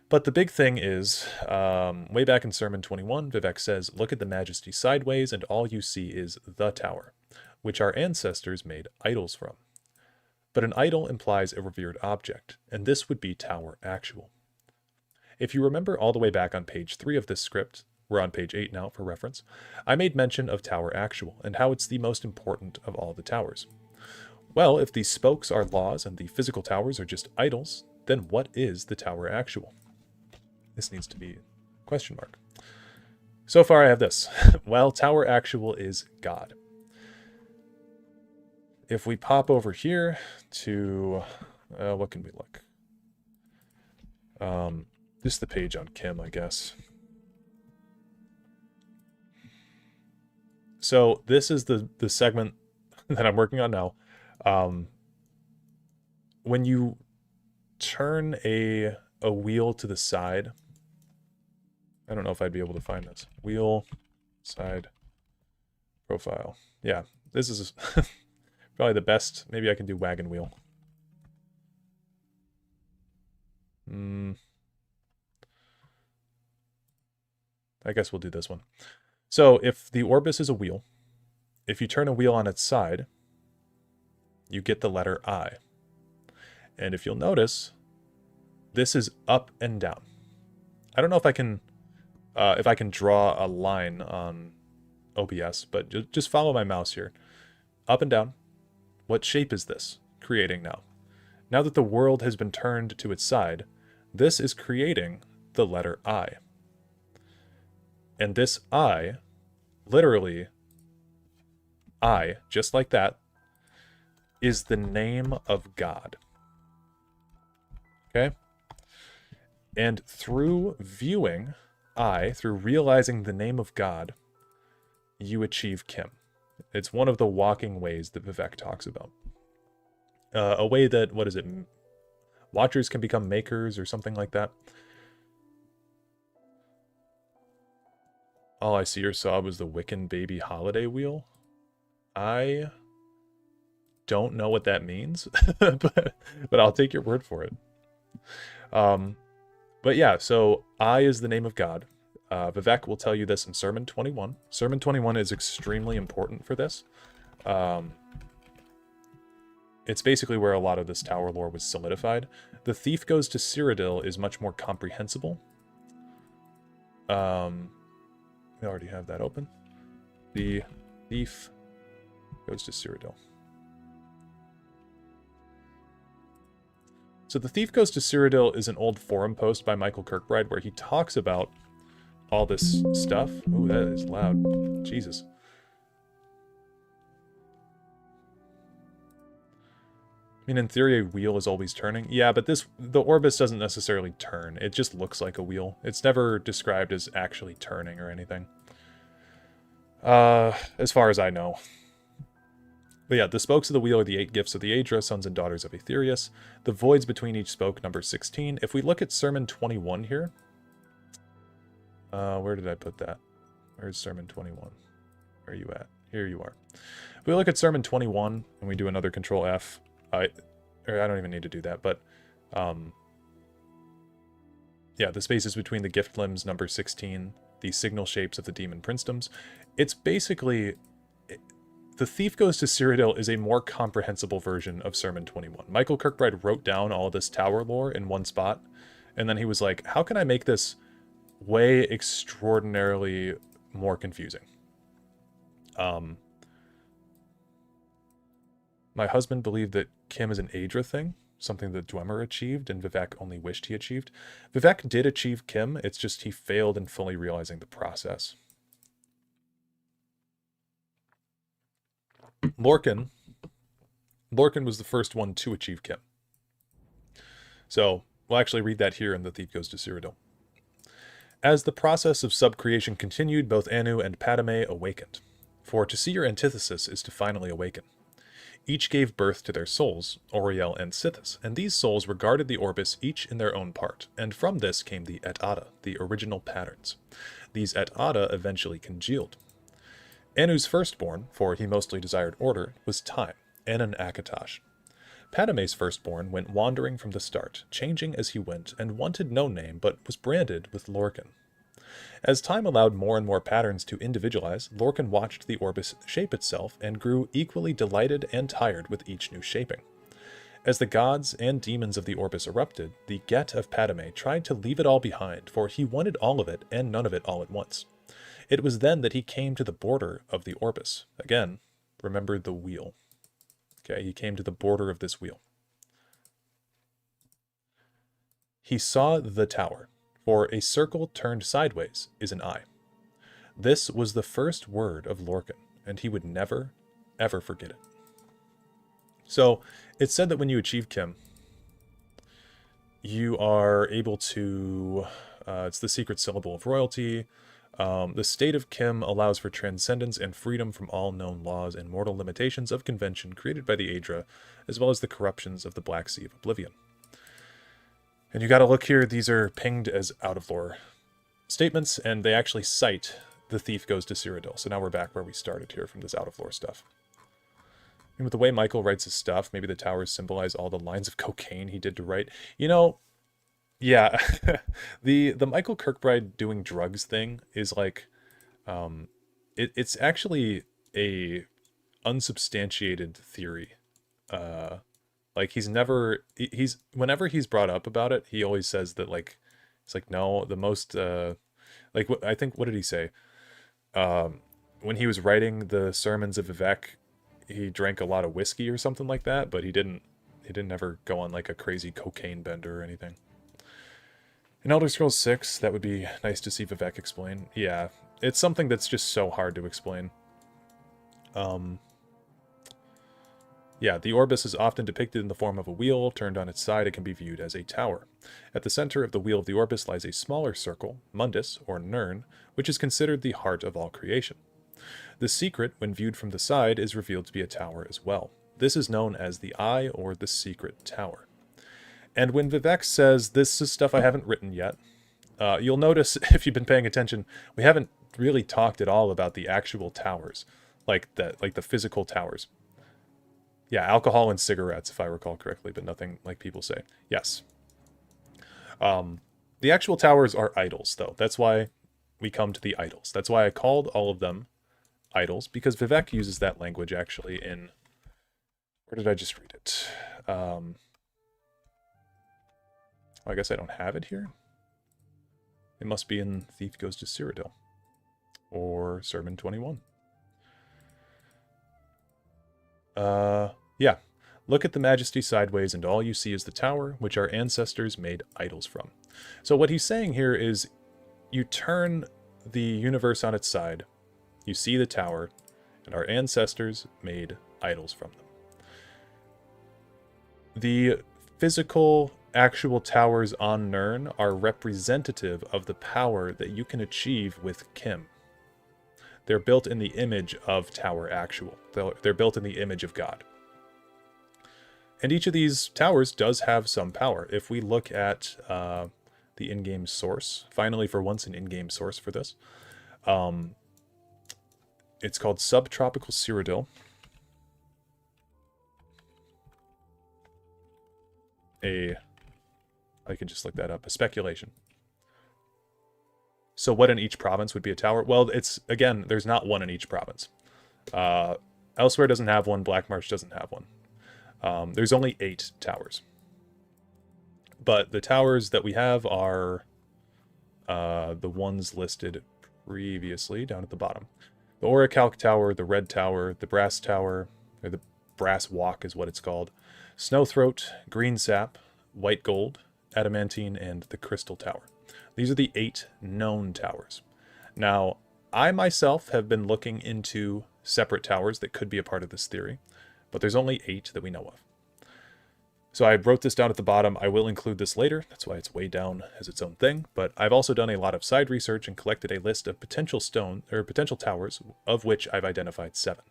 But the big thing is, way back in Sermon 21, Vivek says, "Look at the majesty sideways, and all you see is the tower, which our ancestors made idols from." But an idol implies a revered object, and this would be Tower Actual. If you remember all the way back on page 3 of this script, we're on page 8 now for reference, I made mention of Tower Actual and how it's the most important of all the towers. Well, if these spokes are laws and the physical towers are just idols, then what is the Tower Actual? This needs to be a question mark. So far I have this. Well, Tower Actual is God. If we pop over here to, what can we look? Just the page on Kim, I guess. So this is the segment that I'm working on now. When you turn a wheel to the side, I don't know if I'd be able to find this. Wheel, side, profile. Yeah, this is probably the best. Maybe I can do wagon wheel. I guess we'll do this one. So if the orbis is a wheel, if you turn a wheel on its side, you get the letter I. And if you'll notice, this is up and down. I don't know if I can draw a line on OBS, but just follow my mouse here. Up and down. What shape is this creating now? Now that the world has been turned to its side, this is creating the letter I. And this I, literally, I, just like that, is the name of God. Okay? And through viewing I, through realizing the name of God, you achieve Kim. It's one of the walking ways that Vivek talks about. A way that, what is it? Watchers can become makers or something like that. All I see or saw was the Wiccan baby holiday wheel. I don't know what that means, but I'll take your word for it. But yeah, so I is the name of God. Vivek will tell you this in Sermon 21. Sermon 21 is extremely important for this. It's basically where a lot of this tower lore was solidified. The thief goes to Cyrodiil is much more comprehensible. We already have that open. The thief goes to Cyrodiil. So the thief goes to Cyrodiil is an old forum post by Michael Kirkbride where he talks about all this stuff. Oh, that is loud. Jesus. I mean, in theory, a wheel is always turning. Yeah, but the orbis doesn't necessarily turn. It just looks like a wheel. It's never described as actually turning or anything. As far as I know. But yeah, the spokes of the wheel are the 8 gifts of the Aedra, sons and daughters of Aetherius. The voids between each spoke, number 16. If we look at Sermon 21 here. Where did I put that? Where's Sermon 21? Where are you at? Here you are. If we look at Sermon 21 and we do another Control F, I don't even need to do that, but yeah, the spaces between the gift limbs, number 16, the signal shapes of the demon princedoms. It's basically, the thief goes to Cyrodiil is a more comprehensible version of Sermon 21. Michael Kirkbride wrote down all this tower lore in one spot, and then he was like, how can I make this way extraordinarily more confusing? My husband believed that Kim is an Aedra thing, something that Dwemer achieved and Vivek only wished he achieved. Vivek did achieve Kim, it's just he failed in fully realizing the process. Lorcan was the first one to achieve Kim. So, we'll actually read that here in The Thief Goes to Cyrodiil. As the process of subcreation continued, both Anu and Padme awakened. For to see your antithesis is to finally awaken. Each gave birth to their souls, Auriel and Sithis, and these souls regarded the orbis each in their own part, and from this came the Et Ada, the original patterns. These Et Ada eventually congealed. Anu's firstborn, for he mostly desired order, was Time, Anan Akatosh. Padame's firstborn went wandering from the start, changing as he went, and wanted no name, but was branded with Lorkhan. As time allowed more and more patterns to individualize, Lorkhan watched the Orbis shape itself and grew equally delighted and tired with each new shaping. As the gods and demons of the Orbis erupted, the Get of Padame tried to leave it all behind, for he wanted all of it and none of it all at once. It was then that he came to the border of the Orbis. Again, remember the wheel. Okay, he came to the border of this wheel. He saw the tower, for a circle turned sideways is an eye. This was the first word of Lorkhan, and he would never, ever forget it. So, it's said that when you achieve Kim, you are able to, it's the secret syllable of royalty. The state of Kim allows for transcendence and freedom from all known laws and mortal limitations of convention created by the Aedra, as well as the corruptions of the Black Sea of Oblivion. And you gotta look here, these are pinged as out-of-lore statements, and they actually cite the thief goes to Cyrodiil. So now we're back where we started here from this out-of-lore stuff. And with the way Michael writes his stuff, maybe the towers symbolize all the lines of cocaine he did to write. You know, yeah, the Michael Kirkbride doing drugs thing is like, it's actually a unsubstantiated theory. Like he's whenever he's brought up about it, he always says that like, it's like, no, the most, like I think, what did he say? When he was writing the sermons of Vivek, he drank a lot of whiskey or something like that, but he didn't ever go on like a crazy cocaine bender or anything. In Elder Scrolls 6, that would be nice to see Vivek explain. Yeah, it's something that's just so hard to explain. Yeah, the Orbis is often depicted in the form of a wheel. Turned on its side, it can be viewed as a tower. At the center of the wheel of the Orbis lies a smaller circle, Mundus, or Nirn, which is considered the heart of all creation. The secret, when viewed from the side, is revealed to be a tower as well. This is known as the Eye or the Secret Tower. And when Vivek says, this is stuff I haven't written yet, you'll notice, if you've been paying attention, we haven't really talked at all about the actual towers, like the physical towers. Yeah, alcohol and cigarettes, if I recall correctly, but nothing like people say. Yes. The actual towers are idols, though. That's why we come to the idols. That's why I called all of them idols, because Vivek uses that language actually in... Where did I just read it? I guess I don't have it here. It must be in Thief Goes to Cyrodiil. Or Sermon 21. Yeah. Look at the Majesty sideways, and all you see is the tower, which our ancestors made idols from. So what he's saying here is, you turn the universe on its side, you see the tower, and our ancestors made idols from them. The physical, actual towers on Nirn are representative of the power that you can achieve with Kim. They're built in the image of Tower Actual. They're built in the image of God. And each of these towers does have some power. If we look at the in-game source, finally for once an in-game source for this, it's called Subtropical Cyrodiil. I could just look that up, a speculation. So what in each province would be a tower? Well, it's, again, there's not one in each province. Elsewhere doesn't have one, Black Marsh doesn't have one. There's only 8 towers. But the towers that we have are the ones listed previously down at the bottom. The Orichalc Tower, the Red Tower, the Brass Tower, or the Brass Walk is what it's called, Snowthroat, Green Sap, White Gold, Adamantine, and the Crystal Tower. These are the 8 known towers. Now, I myself have been looking into separate towers that could be a part of this theory, but there's only 8 that we know of. So I wrote this down at the bottom. I will include this later. That's why it's way down as its own thing. But I've also done a lot of side research and collected a list of potential towers, of which I've identified 7.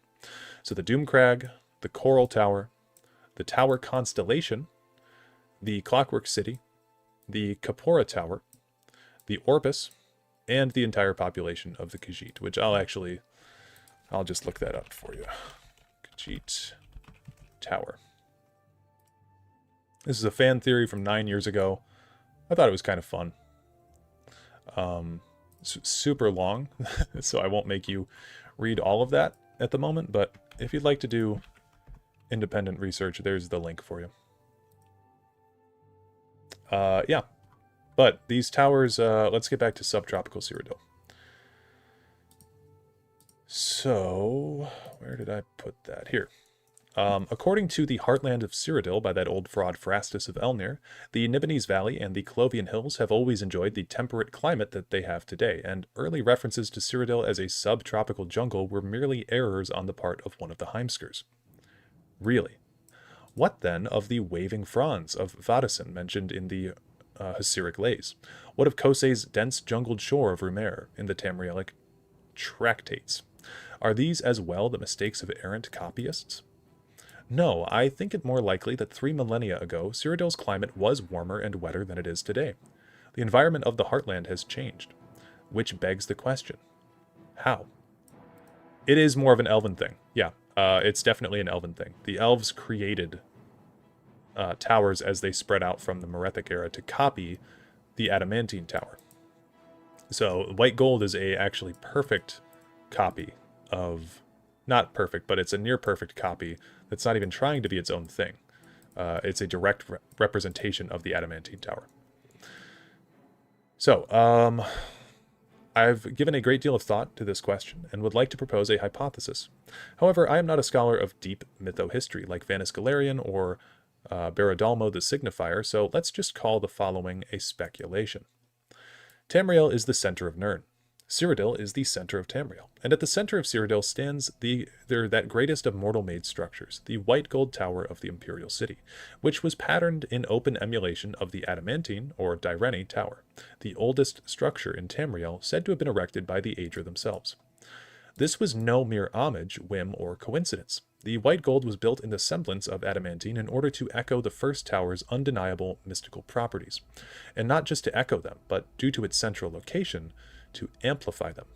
So the Doomcrag, the Coral Tower, the Tower Constellation, the Clockwork City, the Kapora Tower, the Orbis, and the entire population of the Khajiit, which I'll just look that up for you. Khajiit Tower. This is a fan theory from 9 years ago. I thought it was kind of fun. Super long, so I won't make you read all of that at the moment, but if you'd like to do independent research, there's the link for you. Yeah. But these towers, let's get back to subtropical Cyrodiil. So, where did I put that? Here. According to the Heartland of Cyrodiil by that old fraud Phrastus of Elnir, the Nibonese Valley and the Clovian Hills have always enjoyed the temperate climate that they have today, and early references to Cyrodiil as a subtropical jungle were merely errors on the part of one of the Heimskers. Really? What then of the waving fronds of Vadasen mentioned in the Hasidic lays? What of Kosei's dense jungled shore of Rumer in the Tamrielic tractates? Are these as well the mistakes of errant copyists? No, I think it more likely that 3 millennia ago, Cyrodiil's climate was warmer and wetter than it is today. The environment of the Heartland has changed, which begs the question, how? It is more of an elven thing, yeah. It's definitely an elven thing. The elves created towers as they spread out from the Merethic era to copy the Adamantine tower. So white gold is a actually perfect copy of, not perfect, but it's a near perfect copy that's not even trying to be its own thing. It's a direct representation of the Adamantine tower. So, I've given a great deal of thought to this question and would like to propose a hypothesis. However, I am not a scholar of deep mytho-history like Vanus Galerion or Baradalmo the Signifier, so let's just call the following a speculation. Tamriel is the center of Nirn. Cyrodiil is the center of Tamriel, and at the center of Cyrodiil stands that greatest of mortal-made structures, the white gold tower of the Imperial City, which was patterned in open emulation of the Adamantine, or Dyrene, tower, the oldest structure in Tamriel said to have been erected by the Aedra themselves. This was no mere homage, whim, or coincidence. The white gold was built in the semblance of adamantine in order to echo the first tower's undeniable mystical properties, and not just to echo them, but due to its central location, to amplify them.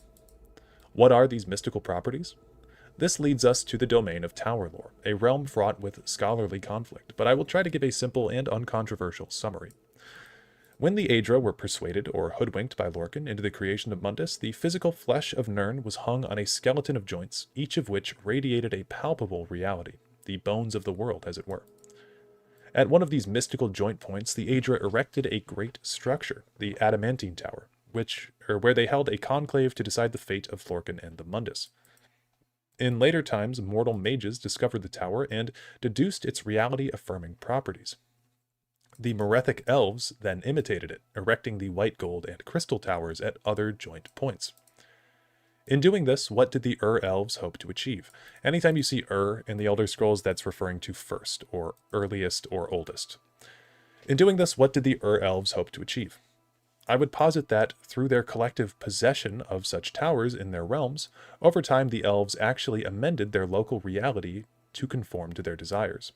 What are these mystical properties? This leads us to the domain of tower lore, a realm fraught with scholarly conflict, but I will try to give a simple and uncontroversial summary. When the Aedra were persuaded or hoodwinked by Lorkhan into the creation of Mundus, the physical flesh of Nirn was hung on a skeleton of joints, each of which radiated a palpable reality, the bones of the world, as it were. At one of these mystical joint points, the Aedra erected a great structure, the Adamantine Tower, where they held a conclave to decide the fate of Lorkhan and the Mundus. In later times, mortal mages discovered the tower and deduced its reality-affirming properties. The Merethic elves then imitated it, erecting the white gold and crystal towers at other joint points. In doing this, what did the elves hope to achieve? Anytime you see in the Elder Scrolls, that's referring to first, or earliest, or oldest. In doing this, what did the elves hope to achieve? I would posit that, through their collective possession of such towers in their realms, over time the elves actually amended their local reality to conform to their desires.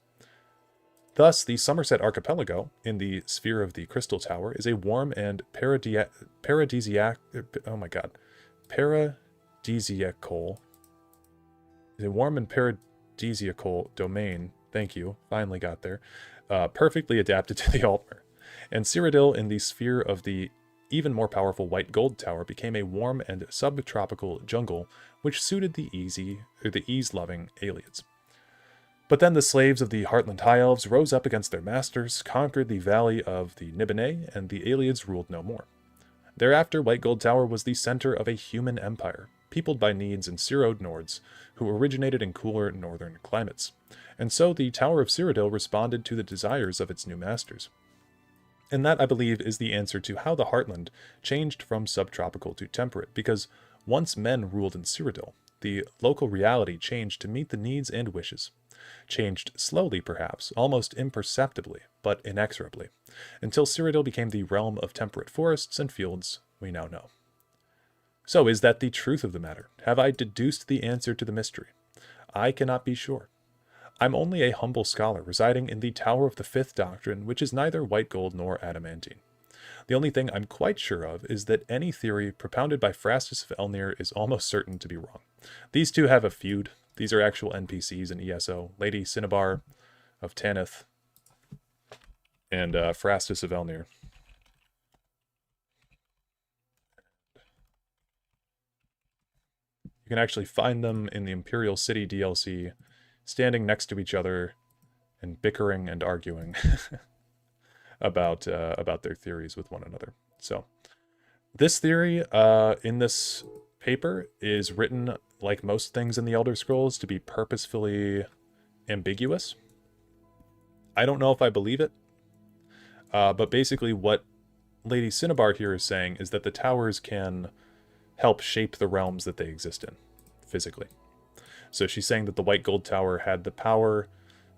Thus, the Somerset Archipelago, in the sphere of the Crystal Tower, is a warm and paradisiacal domain, thank you, finally got there, perfectly adapted to the Altmer. And Cyrodiil, in the sphere of the even more powerful White Gold Tower, became a warm and subtropical jungle which suited the ease-loving Ayleids. But then the slaves of the Heartland High Elves rose up against their masters, conquered the valley of the Nibene, and the Ayleids ruled no more. Thereafter, White Gold Tower was the center of a human empire, peopled by Needs and Cyrode Nords, who originated in cooler northern climates. And so the Tower of Cyrodiil responded to the desires of its new masters. And that, I believe, is the answer to how the Heartland changed from subtropical to temperate, because once men ruled in Cyrodiil, the local reality changed to meet the needs and wishes. Changed slowly, perhaps, almost imperceptibly, but inexorably, until Cyrodiil became the realm of temperate forests and fields we now know. So, is that the truth of the matter? Have I deduced the answer to the mystery? I cannot be sure. I'm only a humble scholar residing in the Tower of the Fifth Doctrine, which is neither white gold nor adamantine. The only thing I'm quite sure of is that any theory propounded by Phrastus of Elnir is almost certain to be wrong. These two have a feud. These are actual NPCs in ESO. Lady Cinnabar of Tanith and Phrastus of Elnir. You can actually find them in the Imperial City DLC, standing next to each other and bickering and arguing about their theories with one another. So this theory in this paper is written, like most things in the Elder Scrolls, to be purposefully ambiguous. I don't know if I believe it, but basically what Lady Cinnabar here is saying is that the towers can help shape the realms that they exist in, physically. So she's saying that the White Gold Tower had the power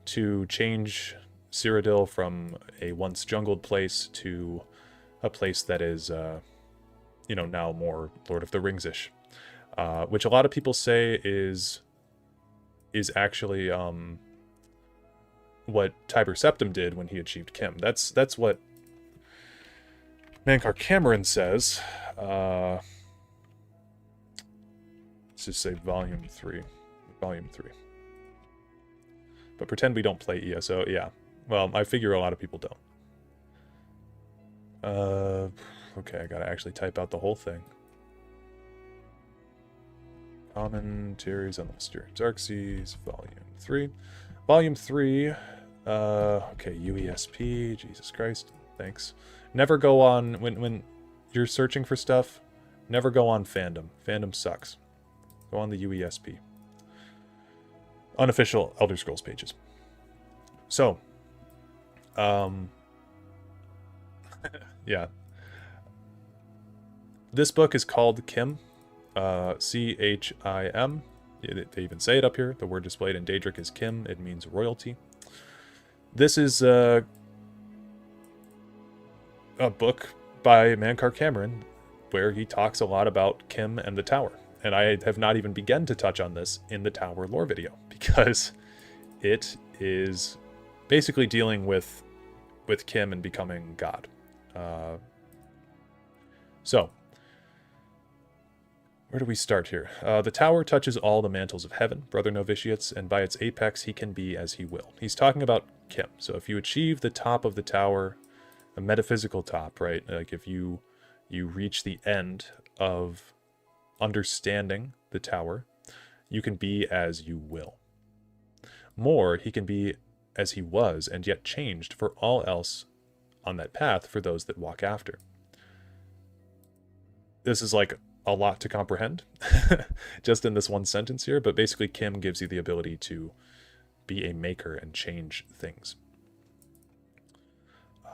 to change Cyrodiil from a once jungled place to a place that is, now more Lord of the Rings-ish. Which a lot of people say is actually what Tiber Septim did when he achieved Kim. That's what Mankar Camoran says. Let's just say Volume 3. But pretend we don't play ESO. Yeah. Well, I figure a lot of people don't. Okay, I gotta actually type out the whole thing. Commentaries on the Mysterious Xerxes, Volume 3. Volume 3, okay, UESP, Jesus Christ, thanks. Never go on, when you're searching for stuff, never go on fandom. Fandom sucks. Go on the UESP. Unofficial Elder Scrolls pages. So, yeah. This book is called Kim. Chim. They even say it up here. The word displayed in Daedric is Kim. It means royalty. This is a book by Mankar Camoran where he talks a lot about Kim and the Tower. And I have not even begun to touch on this in the Tower lore video because it is basically dealing with Kim and becoming God. So, where do we start here? The tower touches all the mantles of heaven, brother novitiates, and by its apex he can be as he will. He's talking about Kim. So if you achieve the top of the tower, a metaphysical top, right? Like if you reach the end of understanding the tower, you can be as you will. More, he can be as he was and yet changed for all else on that path for those that walk after. This is like a lot to comprehend just in this one sentence here, but basically Kim gives you the ability to be a maker and change things.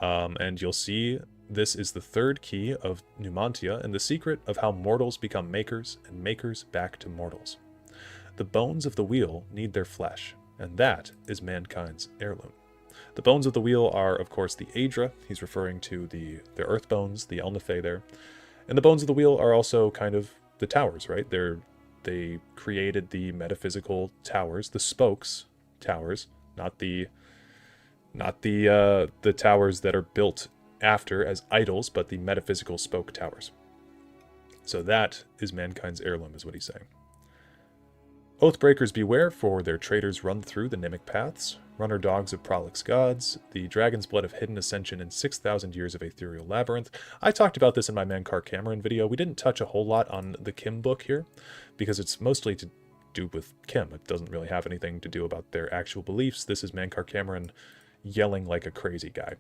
And you'll see this is the third key of Numantia and the secret of how mortals become makers and makers back to mortals. The bones of the wheel need their flesh, and that is mankind's heirloom. The bones of the wheel are, of course, the Aedra. He's referring to the earth bones, the Elnathe there. And the bones of the wheel are also kind of the towers, right? They created the metaphysical towers, the spokes towers, not the towers that are built after as idols, but the metaphysical spoke towers. So that is mankind's heirloom, is what he's saying. Oathbreakers beware, for their traitors run through the Nimic paths, runner dogs of prolix gods, the dragon's blood of hidden ascension in 6,000 years of ethereal labyrinth. I talked about this in my Mankar Camoran video. We didn't touch a whole lot on the Kim book here, because it's mostly to do with Kim. It doesn't really have anything to do about their actual beliefs. This is Mankar Camoran yelling like a crazy guy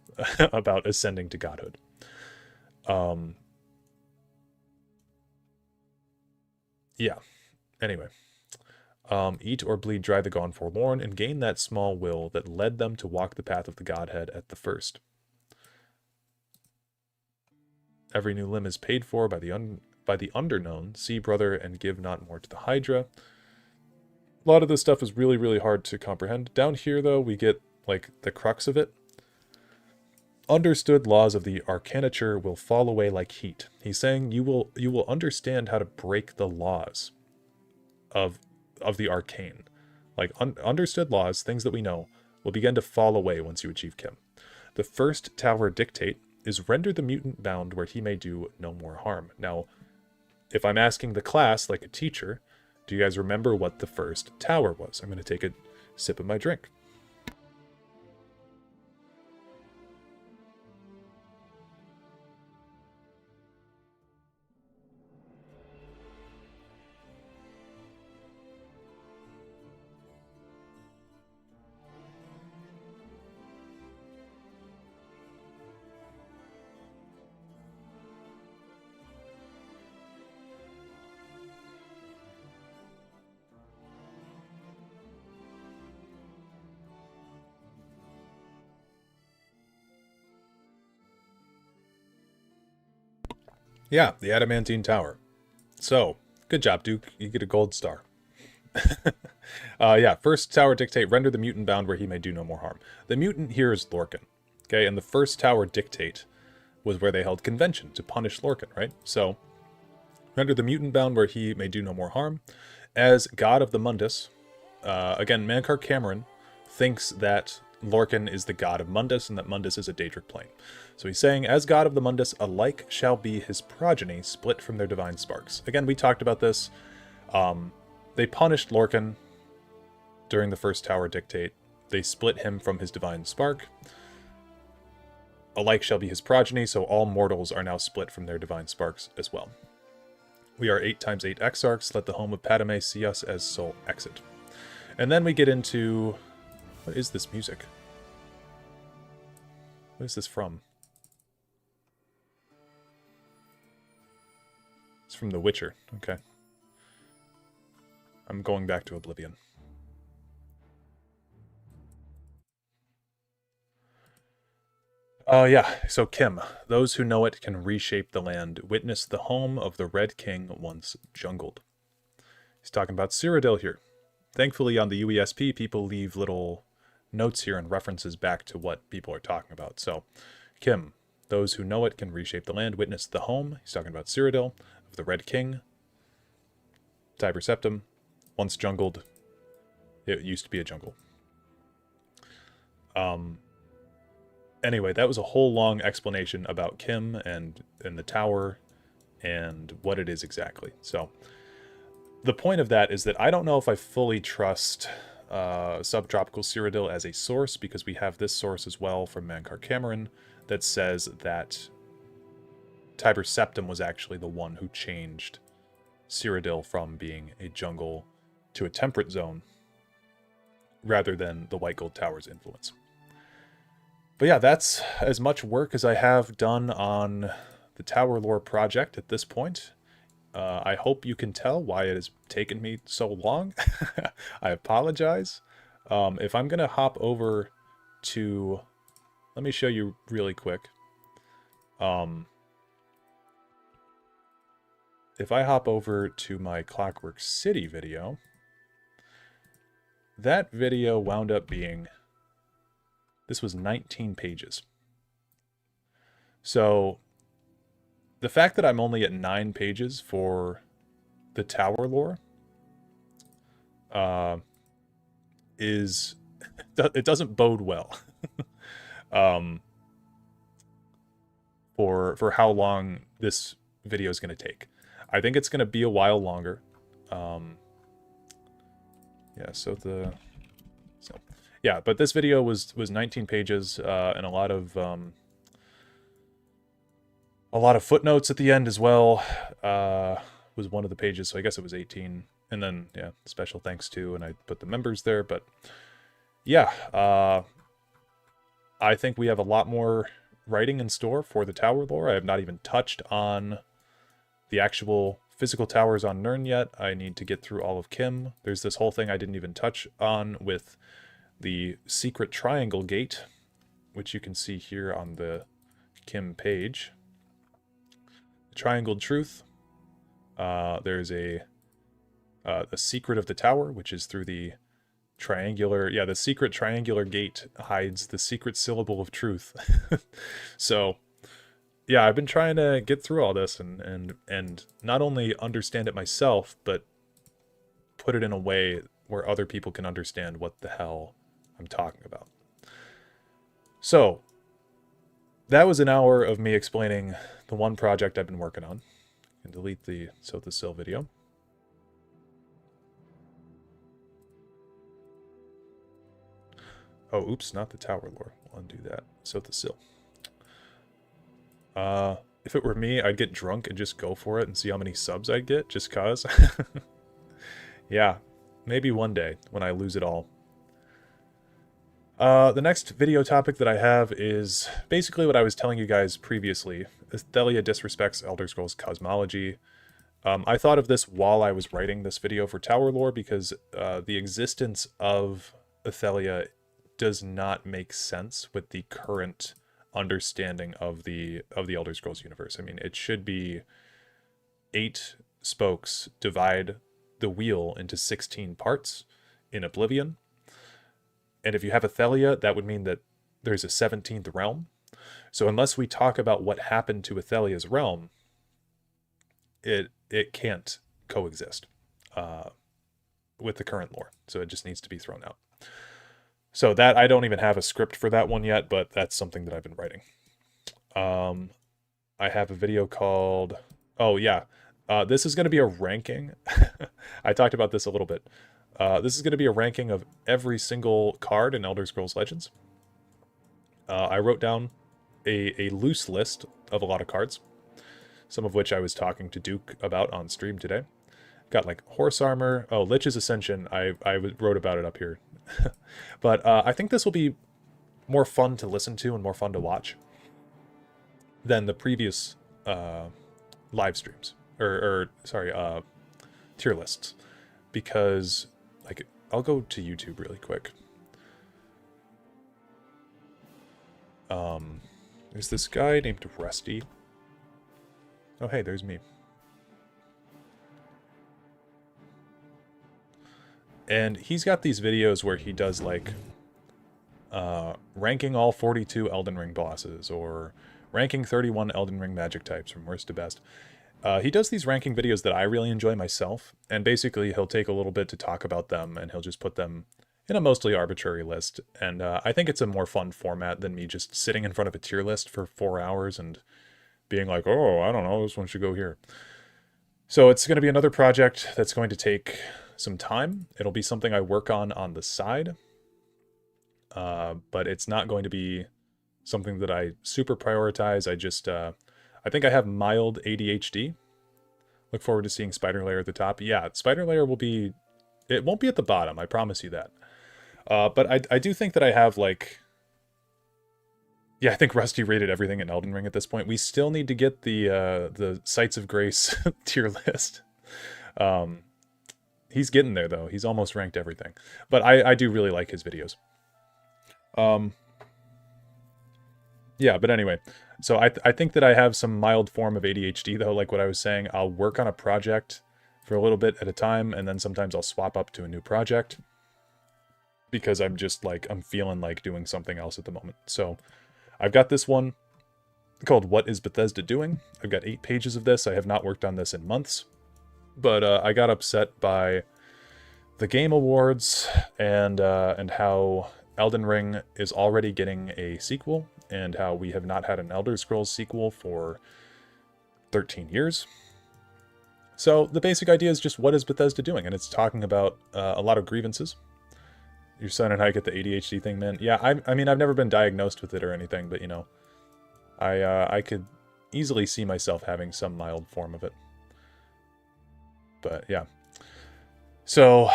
about ascending to godhood. Yeah. Anyway. Eat or bleed dry the gone forlorn, and gain that small will that led them to walk the path of the Godhead at the first. Every new limb is paid for by the underknown. See, brother, and give not more to the Hydra. A lot of this stuff is really, really hard to comprehend. Down here, though, we get, like, the crux of it. Understood laws of the arcanature will fall away like heat. He's saying you will understand how to break the laws of the arcane. Like, understood laws, things that we know, will begin to fall away once you achieve Kim. The first tower dictate is render the mutant bound where he may do no more harm. Now, if I'm asking the class like a teacher, do you guys remember what the first tower was? I'm going to take a sip of my drink. Yeah, the Adamantine Tower. So, good job, Duke. You get a gold star. Yeah, first tower dictate, render the mutant bound where he may do no more harm. The mutant here is Lorcan. Okay, and the first tower dictate was where they held convention to punish Lorcan, right? So, render the mutant bound where he may do no more harm. As god of the Mundus, again, Mankar Camoran thinks that Lorcan is the god of Mundus and that Mundus is a Daedric plane. So he's saying, as god of the Mundus, alike shall be his progeny split from their divine sparks. Again, we talked about this. They punished Lorcan during the first tower dictate. They split him from his divine spark. Alike shall be his progeny, so all mortals are now split from their divine sparks as well. We are 8 times 8 exarchs. Let the home of Padme see us as sole exit. And then we get into... What is this music? What is this from? It's from The Witcher. Okay. I'm going back to Oblivion. Yeah, so Kim. Those who know it can reshape the land. Witness the home of the Red King once jungled. He's talking about Cyrodiil here. Thankfully, on the UESP, people leave little notes here and references back to what people are talking about. So, Kim. Those who know it can reshape the land. Witness the home. He's talking about Cyrodiil, of the Red King. Tiber Septim. Once jungled. It used to be a jungle. Anyway, that was a whole long explanation about Kim and the tower and what it is exactly. So, the point of that is that I don't know if I fully trust Subtropical Cyrodiil as a source, because we have this source as well from Mankar Camoran that says that Tiber Septim was actually the one who changed Cyrodiil from being a jungle to a temperate zone rather than the White Gold Tower's influence. But yeah, that's as much work as I have done on the Tower Lore project at this point. I hope you can tell why it has taken me so long. I apologize. If I'm going to hop over to... Let me show you really quick. If I hop over to my Clockwork City video, that video wound up being... This was 19 pages. So, the fact that I'm only at 9 pages for the Tower Lore is... It doesn't bode well. For how long this video is going to take. I think it's going to be a while longer. Yeah, but this video was 19 pages and a lot of footnotes at the end as well. Was one of the pages, so I guess it was 18. And then, yeah, special thanks to, and I put the members there. But yeah, I think we have a lot more writing in store for the Tower Lore. I have not even touched on the actual physical towers on Nirn yet. I need to get through all of Kim. There's this whole thing I didn't even touch on with the secret triangle gate, which you can see here on the Kim page. The Triangled Truth. There's a secret of the tower, which is through the triangular... Yeah, the secret triangular gate hides the secret syllable of truth. So, yeah, I've been trying to get through all this and not only understand it myself, but put it in a way where other people can understand what the hell I'm talking about. So, that was an hour of me explaining the one project I've been working on. And delete the Sotha Sil video. Oh, oops, not the Tower Lore. I'll undo that. Sotha Sil. If it were me, I'd get drunk and just go for it and see how many subs I'd get, just cause. Yeah, maybe one day when I lose it all. The next video topic that I have is basically what I was telling you guys previously. Athelia disrespects Elder Scrolls cosmology. I thought of this while I was writing this video for Tower Lore because the existence of Athelia does not make sense with the current understanding of the Elder Scrolls universe. I mean, it should be 8 spokes divide the wheel into 16 parts in Oblivion. And if you have Athelia, that would mean that there's a 17th realm. So unless we talk about what happened to Athelia's realm, it can't coexist with the current lore. So it just needs to be thrown out. So that, I don't even have a script for that one yet, but that's something that I've been writing. I have a video called, oh yeah, this is going to be a ranking. I talked about this a little bit. This is going to be a ranking of every single card in Elder Scrolls Legends. I wrote down a loose list of a lot of cards, some of which I was talking to Duke about on stream today. Got like Horse Armor. Oh, Lich's Ascension. I wrote about it up here. But I think this will be more fun to listen to and more fun to watch than the previous live streams. Or sorry, tier lists. Because, like, I'll go to YouTube really quick. There's this guy named Rusty. Oh, hey, there's me. And he's got these videos where he does, like, ranking all 42 Elden Ring bosses, or ranking 31 Elden Ring magic types from worst to best. He does these ranking videos that I really enjoy myself, and basically he'll take a little bit to talk about them, and he'll just put them in a mostly arbitrary list. And I think it's a more fun format than me just sitting in front of a tier list for 4 hours and being like, oh, I don't know, this one should go here. So it's going to be another project that's going to take some time. It'll be something I work on the side, but it's not going to be something that I super prioritize. I just, I think I have mild ADHD. Look forward to seeing Spider Lair at the top. Yeah, Spider Lair will be, it won't be at the bottom, I promise you that. But I do think that I have, like, yeah, I think Rusty rated everything in Elden Ring at this point. We still need to get the Sites of Grace tier list. He's getting there, though. He's almost ranked everything. But I do really like his videos. Yeah, but anyway. So I think that I have some mild form of ADHD, though, like what I was saying. I'll work on a project for a little bit at a time, and then sometimes I'll swap up to a new project. Because I'm just, like, I'm feeling like doing something else at the moment. So I've got this one called What is Bethesda Doing? I've got 8 pages of this. I have not worked on this in months. But I got upset by the Game Awards and how Elden Ring is already getting a sequel, and how we have not had an Elder Scrolls sequel for 13 years. So the basic idea is just, what is Bethesda doing? And it's talking about a lot of grievances. Your son and I get the ADHD thing, man. Yeah, I mean, I've never been diagnosed with it or anything, but, you know, I could easily see myself having some mild form of it. But, yeah. So,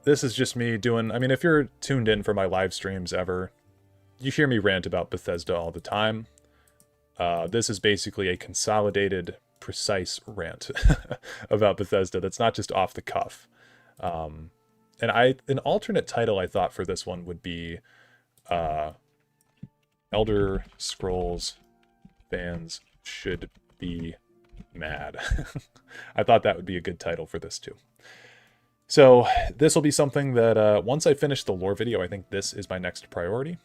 this is just me doing, I mean, if you're tuned in for my live streams ever, you hear me rant about Bethesda all the time. This is basically a consolidated, precise rant about Bethesda that's not just off the cuff. And an alternate title I thought for this one would be Elder Scrolls fans should be mad. I thought that would be a good title for this too. So this will be something that once I finish the lore video, I think this is my next priority.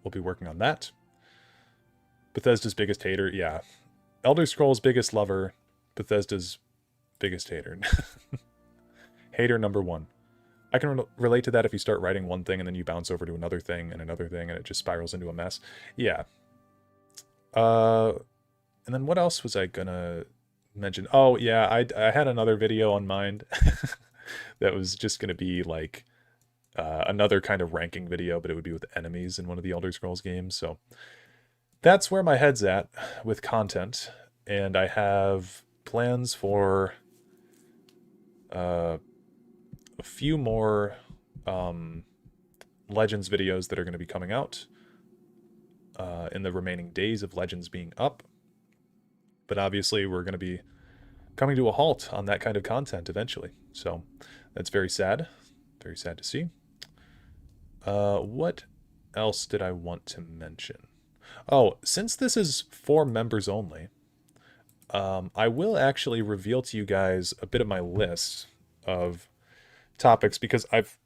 We'll be working on that. Bethesda's biggest hater, yeah. Elder Scrolls' biggest lover, Bethesda's biggest hater. Hater number 1. I can relate to that if you start writing one thing and then you bounce over to another thing and it just spirals into a mess. Yeah. And then what else was I gonna mention? Oh, yeah, I had another video on mind that was just gonna be like another kind of ranking video, but it would be with enemies in one of the Elder Scrolls games. So that's where my head's at with content, and I have plans for a few more Legends videos that are going to be coming out in the remaining days of Legends being up. But obviously we're going to be coming to a halt on that kind of content eventually. So that's very sad. Very sad to see. What else did I want to mention? Oh, since this is for members only, I will actually reveal to you guys a bit of my list of topics because I've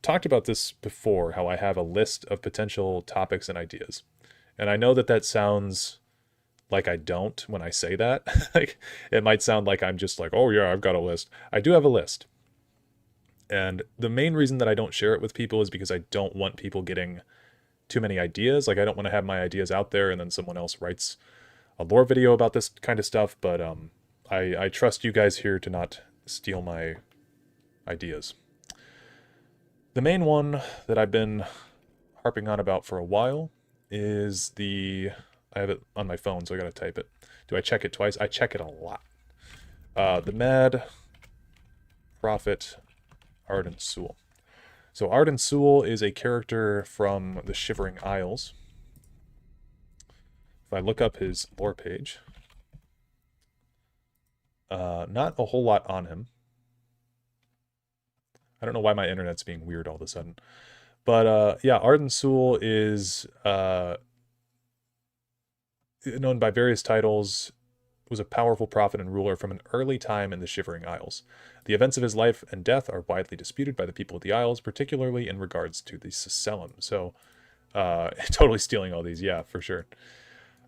talked about this before, how I have a list of potential topics and ideas. And I know that that sounds like I don't when I say that. Like it might sound like I'm just like, "Oh yeah, I've got a list." I do have a list. And the main reason that I don't share it with people is because I don't want people getting too many ideas. Like I don't want to have my ideas out there and then someone else writes a lore video about this kind of stuff, but I trust you guys here to not steal my ideas. The main one that I've been harping on about for a while is I have it on my phone, so I gotta type it. Do I check it twice? I check it a lot. The Mad Prophet Arden Soul. So Arden Soul is a character from the Shivering Isles. If I look up his lore page, not a whole lot on him. I don't know why my internet's being weird all of a sudden. But yeah, Arden Soul is known by various titles, was a powerful prophet and ruler from an early time in the Shivering Isles. The events of his life and death are widely disputed by the people of the Isles, particularly in regards to the Sicellum. So, totally stealing all these, yeah, for sure.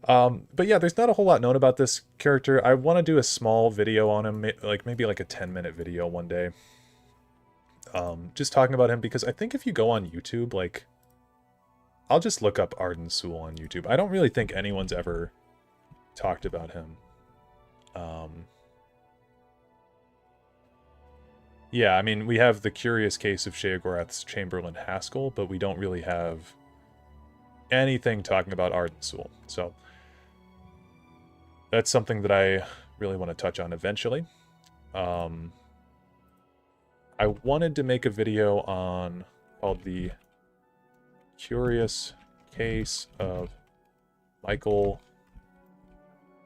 But yeah, there's not a whole lot known about this character. I want to do a small video on him, like maybe like a 10-minute video one day. Just talking about him because I think if you go on YouTube, like, I'll just look up Arden Soul on YouTube. I don't really think anyone's ever talked about him. Yeah, I mean, we have the curious case of Sheogorath's Chamberlain Haskell, but we don't really have anything talking about Arden Soul. So that's something that I really want to touch on eventually. I wanted to make a video on called the Curious Case of Michael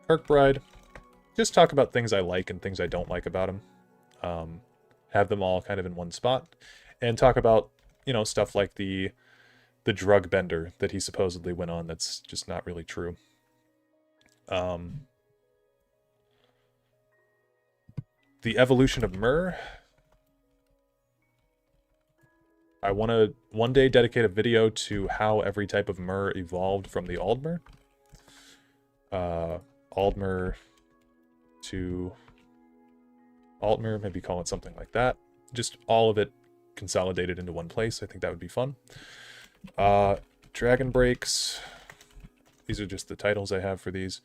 Kirkbride. Just talk about things I like and things I don't like about him. Have them all kind of in one spot. And talk about, you know, stuff like the drug bender that he supposedly went on that's just not really true. The evolution of Myr. I want to one day dedicate a video to how every type of Myr evolved from the Aldmer. Aldmer to Altmer, maybe call it something like that. Just all of it consolidated into one place. I think that would be fun. Dragon Breaks. These are just the titles I have for these.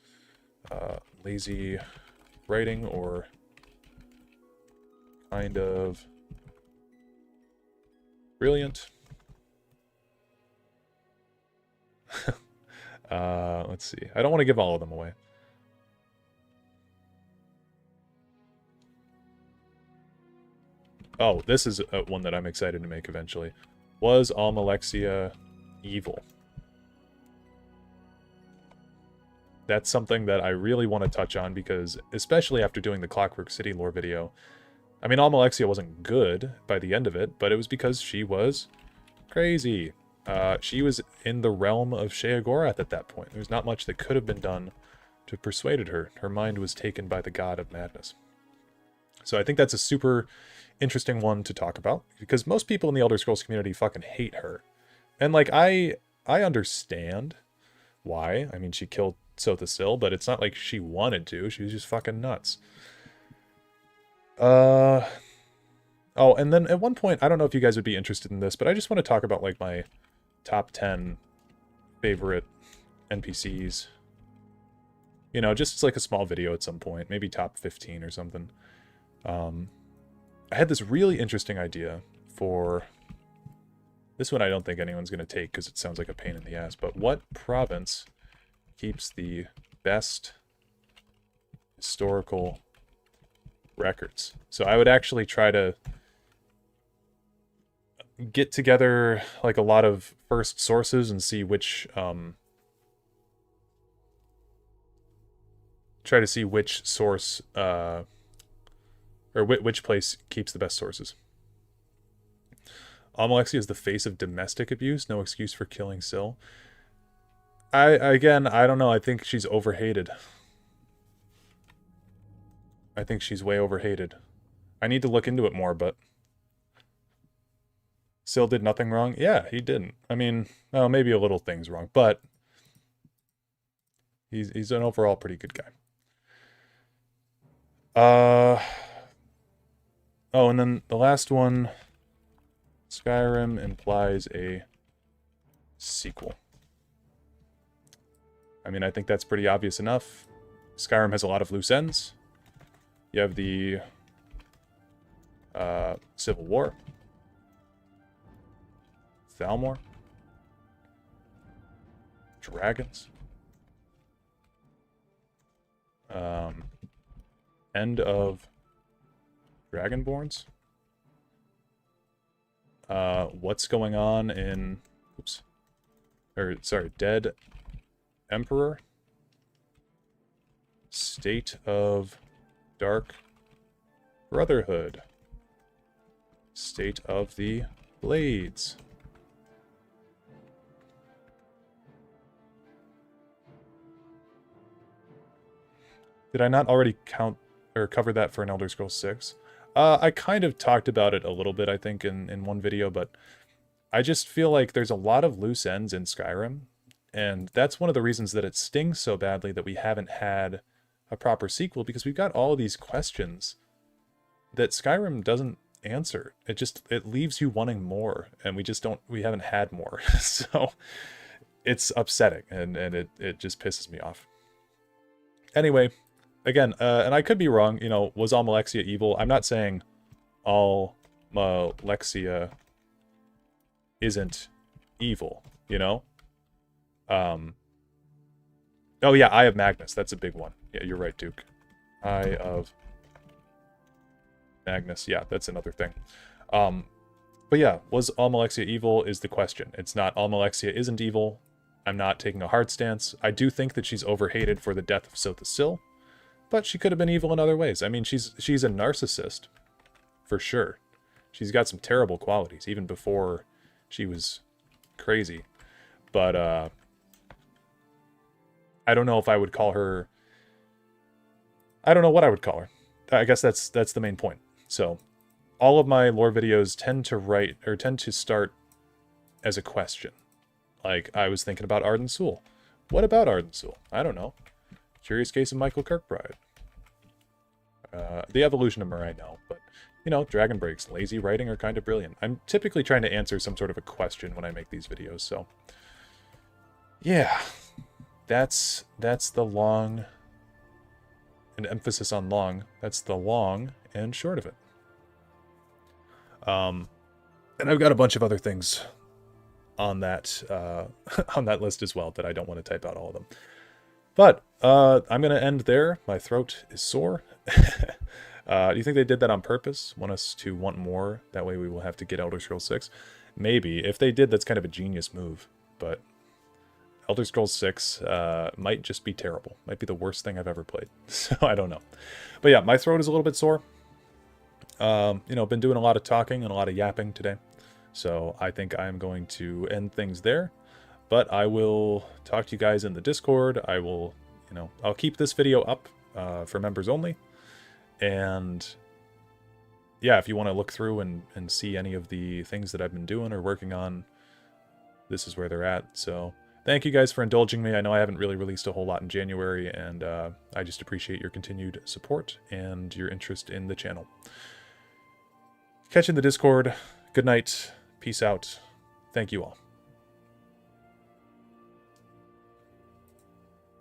Lazy writing or kind of brilliant. Let's see. I don't want to give all of them away. Oh, this is one that I'm excited to make eventually. Was Almalexia evil? That's something that I really want to touch on because, especially after doing the Clockwork City lore video, I mean, Almalexia wasn't good by the end of it, but it was because she was crazy. She was in the realm of Sheogorath at that point. There's not much that could have been done to have persuaded her. Her mind was taken by the god of madness. So I think that's a super interesting one to talk about, because most people in the Elder Scrolls community fucking hate her. And, like, I understand why. I mean, she killed Sotha Sil, but it's not like she wanted to. She was just fucking nuts. Oh, and then at one point, I don't know if you guys would be interested in this, but I just want to talk about, like, my top 10 favorite NPCs. You know, just like a small video at some point, maybe top 15 or something. I had this really interesting idea for... This one I don't think anyone's going to take because it sounds like a pain in the ass, but what province keeps the best historical records? So I would actually try to get together like a lot of first sources and see which try to see which source or which place keeps the best sources. Almalexia is the face of domestic abuse. No excuse for killing Syl. I don't know. I think she's overhated. I think she's way overhated. I need to look into it more, but... Syl did nothing wrong? Yeah, he didn't. I mean, well, maybe a little things wrong, but... He's an overall pretty good guy. Oh, and then the last one... Skyrim implies a sequel. I mean, I think that's pretty obvious enough. Skyrim has a lot of loose ends. You have the Civil War. Thalmor. Dragons. End of Dragonborns. What's going on in... Oops. Or, sorry, Dead Emperor. State of Dark Brotherhood. State of the Blades. Did I not already count or cover that for an Elder Scrolls 6? I kind of talked about it a little bit, I think, in one video, but I just feel like there's a lot of loose ends in Skyrim, and that's one of the reasons that it stings so badly that we haven't had a proper sequel, because we've got all of these questions that Skyrim doesn't answer. It leaves you wanting more, and we haven't had more. So it's upsetting, and it just pisses me off. Anyway, again, and I could be wrong, you know, was Almalexia evil? I'm not saying Almalexia isn't evil, you know? Oh yeah, Eye of Magnus, that's a big one. Yeah, you're right, Duke. Eye of Magnus, yeah, that's another thing. But yeah, was Almalexia evil is the question. It's not Almalexia isn't evil. I'm not taking a hard stance. I do think that she's overhated for the death of Sotha Sil, but she could have been evil in other ways. I mean, she's a narcissist, for sure. She's got some terrible qualities, even before she was crazy. But, I don't know if I would call her... I don't know what I would call her. I guess that's the main point. So, all of my lore videos tend to start as a question. Like, I was thinking about Arden Sul. What about Arden Sul? I don't know. Curious Case of Michael Kirkbride. The Evolution of Mirai, no. But, you know, Dragon Breaks, lazy writing, are kind of brilliant. I'm typically trying to answer some sort of a question when I make these videos, so... Yeah. That's the long... An emphasis on long. That's the long and short of it. And I've got a bunch of other things on that on that list as well that I don't want to type out all of them. But I'm going to end there. My throat is sore. Do you think they did that on purpose? Want us to want more? That way we will have to get Elder Scrolls 6? Maybe. If they did, that's kind of a genius move. But Elder Scrolls 6 might just be terrible. Might be the worst thing I've ever played. So I don't know. But yeah, my throat is a little bit sore. You know, been doing a lot of talking and a lot of yapping today. So I think I'm going to end things there. But I will talk to you guys in the Discord. I will, you know, I'll keep this video up for members only. And yeah, if you want to look through and see any of the things that I've been doing or working on, this is where they're at. So thank you guys for indulging me. I know I haven't really released a whole lot in January, and I just appreciate your continued support and your interest in the channel. Catch you in the Discord. Good night. Peace out. Thank you all.